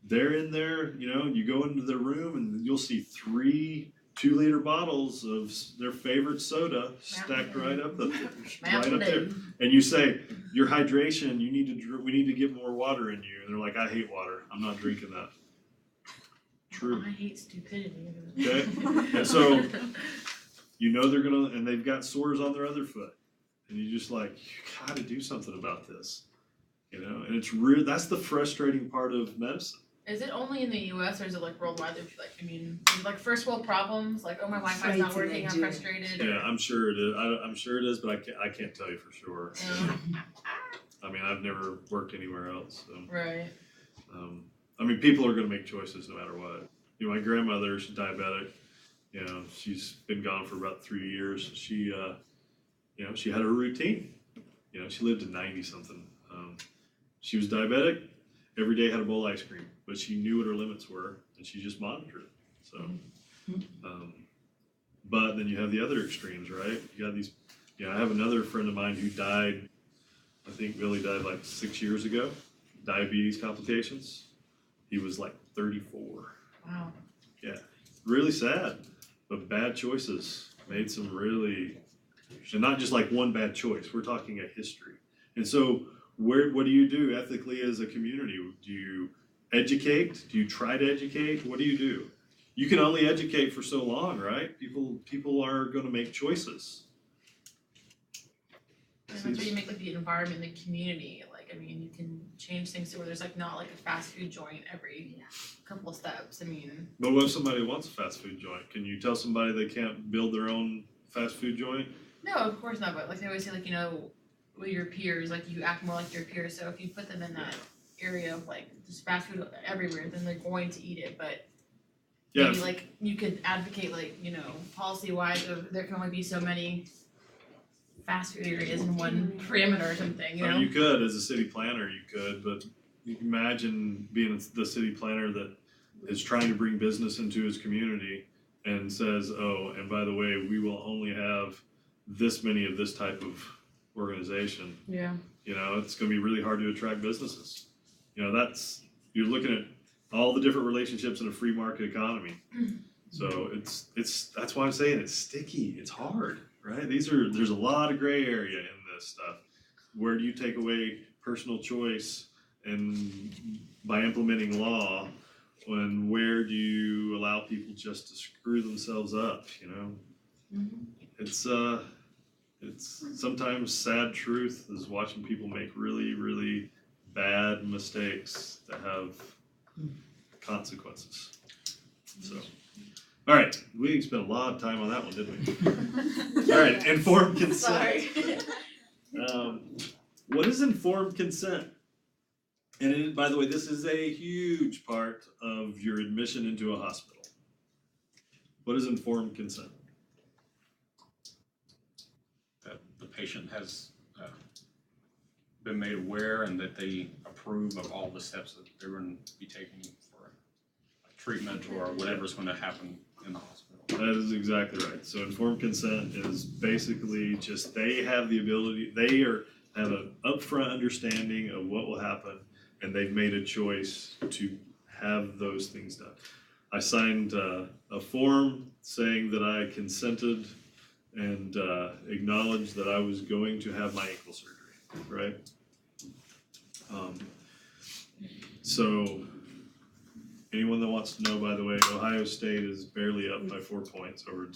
they're in there, you go into their room and you'll see 3 2-liter bottles of their favorite soda stacked right up there. And you say, your hydration, we need to get more water in you. And they're like, I hate water. I'm not drinking that. True. I hate stupidity. Okay. And so, and they've got sores on their other foot. And you just like, you gotta do something about this. And it's that's the frustrating part of medicine. Is it only in the US or is it like worldwide? Is it like first world problems? Like, oh, my Wi-Fi's not Right, in working, I'm Nigeria. frustrated. Yeah, I'm sure it is. I'm sure it is, but I can't tell you for sure. I mean, I've never worked anywhere else. So. Right. People are going to make choices no matter what. My grandmother, she's diabetic. She's been gone for about 3 years. She had a routine. She lived to 90 something. She was diabetic. Every day had a bowl of ice cream, but she knew what her limits were, and she just monitored it. So, but then you have the other extremes, right? You got these. I have another friend of mine who died. I think Billy died like 6 years ago. Diabetes complications. He was like 34. Wow. Yeah, really sad, but bad choices. Made some really, and not just like one bad choice. We're talking a history, and so. What do you do ethically as a community? Do you educate? Do you try to educate? What do you do? you can only educate for so long, right? People are gonna make choices. And that's where you make like the environment, the community, like, I mean, you can change things to where there's like not like a fast food joint every couple of steps, I mean. But what if somebody wants a fast food joint? Can you tell somebody they can't build their own fast food joint? No, of course not, but like they always say, like, you know, with your peers, like you act more like your peers, so if you put them in that area of like just fast food everywhere, then they're going to eat it, but Yeah, maybe like you could advocate like, you know, policy wise of there can only be so many fast food areas in one parameter or something, you know? you could, as a city planner, you could, but you can imagine being the city planner that is trying to bring business into his community and says, oh, and by the way, we will only have this many of this type of organization. Yeah. You know, it's gonna be really hard to attract businesses. You know, you're looking at all the different relationships in a free market economy. So that's why I'm saying it's sticky, it's hard, right? There's a lot of gray area in this stuff. Where do you take away personal choice and by implementing law, and where do you allow people just to screw themselves up, you know? It's sometimes sad truth is watching people make really, really bad mistakes that have consequences. So, all right, we spent a lot of time on that one, didn't we? All right, informed consent. Sorry. What is informed consent? And by the way, this is a huge part of your admission into a hospital. What is informed consent? That the patient has been made aware and that they approve of all the steps that they're going to be taking for treatment or whatever's going to happen in the hospital. That is exactly right. So informed consent is basically just they have the ability, have an upfront understanding of what will happen, and they've made a choice to have those things done. I signed a form saying that I consented and acknowledged that I was going to have my ankle surgery, right? So anyone that wants to know, by the way, Ohio State is barely up by 4 points over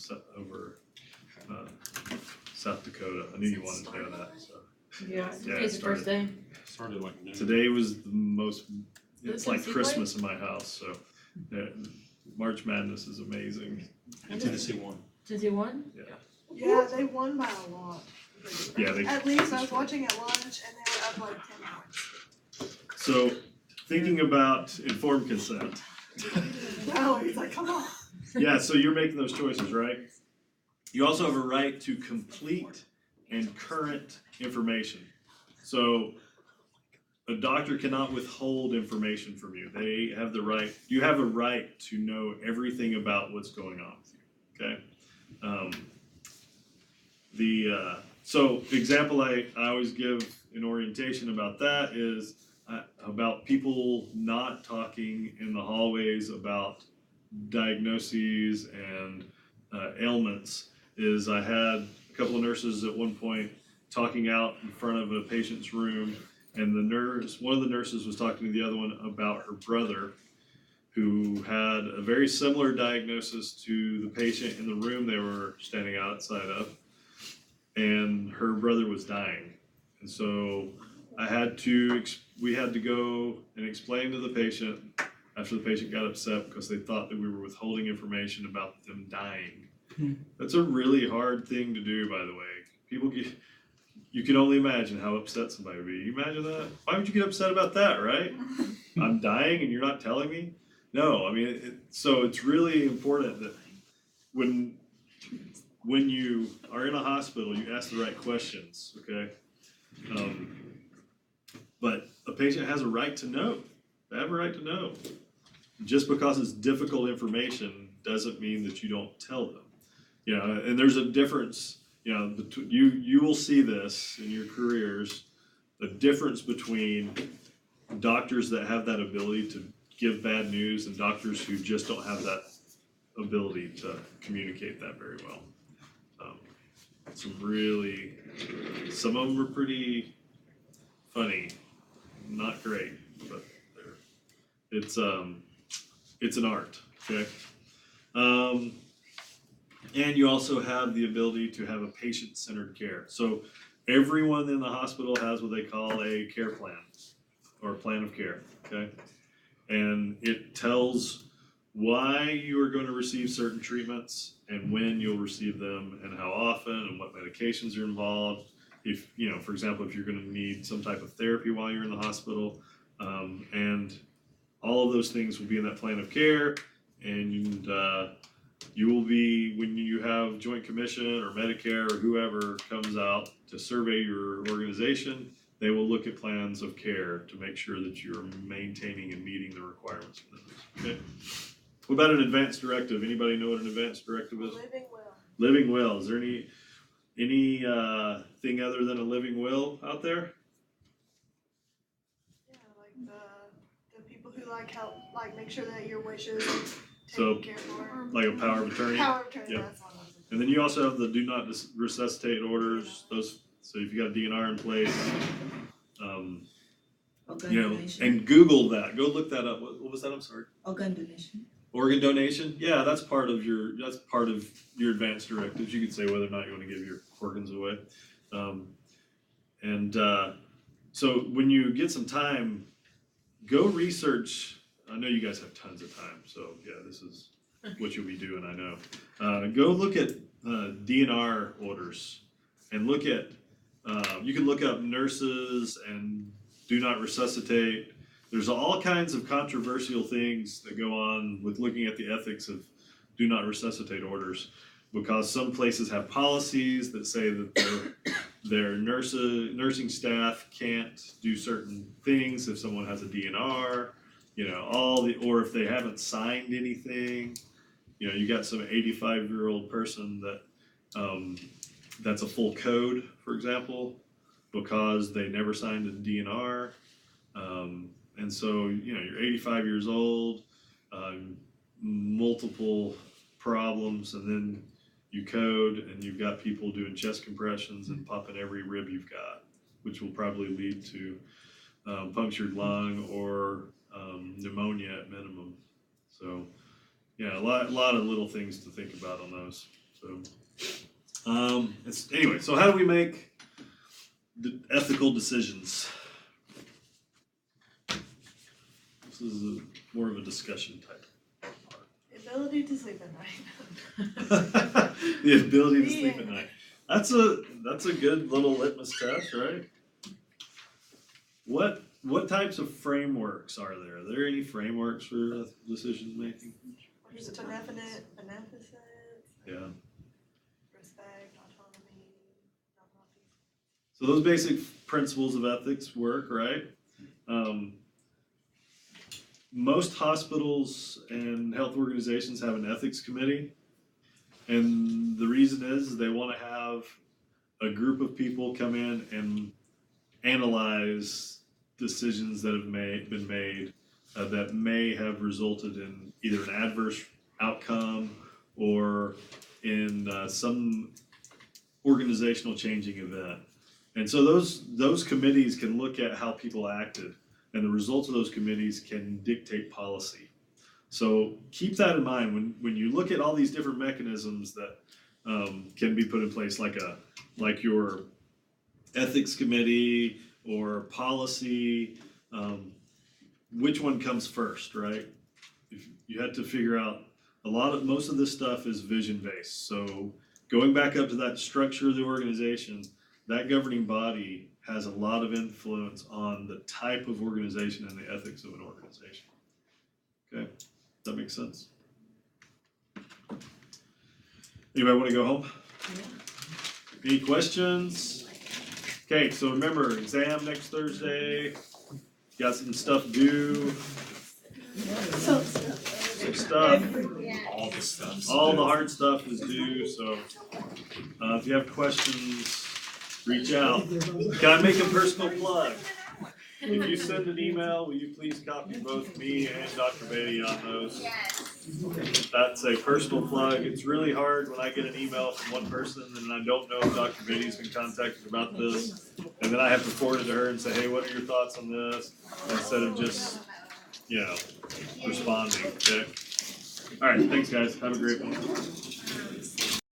South Dakota. I knew you wanted to know that, so. Yeah, Yeah, today's the first day. Started like noon. Today was the most, it's like Tennessee Christmas in my house, so March Madness is amazing. And Tennessee won. Tennessee won? Yeah, they won by a lot. Yeah, At least I was watching at lunch and they were up like 10 points. So thinking about informed consent. No, he's like, come on. Yeah, so you're making those choices, right? You also have a right to complete and current information. So a doctor cannot withhold information from you. They have the right, you have a right to know everything about what's going on with you, okay? So example I always give in orientation about that is about people not talking in the hallways about diagnoses and ailments. Is I had a couple of nurses at one point talking out in front of a patient's room, and one of the nurses was talking to the other one about her brother who had a very similar diagnosis to the patient in the room they were standing outside of, and her brother was dying. And so we had to go and explain to the patient after the patient got upset because they thought that we were withholding information about them dying. That's a really hard thing to do, by the way. You can only imagine how upset somebody would be. You imagine that? Why would you get upset about that, right? I'm dying and you're not telling me? No, I mean, so it's really important that when you are in a hospital, you ask the right questions, okay? But a patient has a right to know. They have a right to know. Just because it's difficult information doesn't mean that you don't tell them. You know, and there's a difference, you know, you will see this in your careers, the difference between doctors that have that ability to give bad news and doctors who just don't have that ability to communicate that very well. Some of them are pretty funny, not great, but it's an art, okay? And you also have the ability to have a patient-centered care. So everyone in the hospital has what they call a care plan or a plan of care, okay? And it tells why you are going to receive certain treatments and when you'll receive them and how often and what medications are involved. If, you know, for example, if you're going to need some type of therapy while you're in the hospital, and all of those things will be in that plan of care. And you will be, when you have Joint Commission or Medicare or whoever comes out to survey your organization, they will look at plans of care to make sure that you're maintaining and meeting the requirements of those. Okay. What about an advanced directive? Anybody know what an advanced directive is? Living well. Living will. Is there any thing other than a living will out there? Yeah, like the people who like help, like make sure that your wishes are So, taken care for. like a power of attorney? Power of attorney, Yep. that's what I was thinking. And then you also have the do not resuscitate orders. Those. So if you got a DNR in place, Organ you know, donation. and Google that. Go look that up. What was that? I'm sorry. Organ donation. Organ donation. Yeah, that's part of your advanced directives. You could say whether or not you want to give your organs away. So when you get some time, go research. I know you guys have tons of time, so yeah, this is what you'll be doing. I know. Go look at DNR orders and look at. You can look up nurses and do not resuscitate. There's all kinds of controversial things that go on with looking at the ethics of do not resuscitate orders, because some places have policies that say that their nursing staff can't do certain things if someone has a DNR, you know, or if they haven't signed anything. You know, you got some 85-year-old person that that's a full code, for example, because they never signed a DNR. And so, you know, you're 85 years old, multiple problems, and then you code and you've got people doing chest compressions and popping every rib you've got, which will probably lead to punctured lung or pneumonia at minimum. So, yeah, a lot of little things to think about on those. So, anyway, so how do we make ethical decisions? This is more of a discussion type. The ability to sleep at night. The ability to sleep at night. That's a good little litmus test, right? What types of frameworks are there? Are there any frameworks for decision making? There's a beneficence, Yeah. respect, autonomy, non-profit. So those basic principles of ethics work, right? Most hospitals and health organizations have an ethics committee. And the reason is they want to have a group of people come in and analyze decisions that have been made that may have resulted in either an adverse outcome or in some organizational changing event. And so those committees can look at how people acted, and the results of those committees can dictate policy. So keep that in mind when you look at all these different mechanisms that can be put in place, like your ethics committee or policy. Which one comes first, right? If you had to figure out most of this stuff is vision based. So going back up to that structure of the organization, that governing body has a lot of influence on the type of organization and the ethics of an organization. Okay, that makes sense. Anybody want to go home? Yeah. Any questions? Okay, so remember, exam next Thursday. Got some stuff due. Some Stuff. Yeah. All the stuff. All the hard stuff is due, so if you have questions, reach out. Can I make a personal plug? If you send an email, will you please copy both me and Dr. Beatty on those? Yes. That's a personal plug. It's really hard when I get an email from one person and I don't know if Dr. Beatty's been contacted about this. And then I have to forward it to her and say, hey, what are your thoughts on this? Instead of just, responding, okay? Alright, thanks guys, have a great one.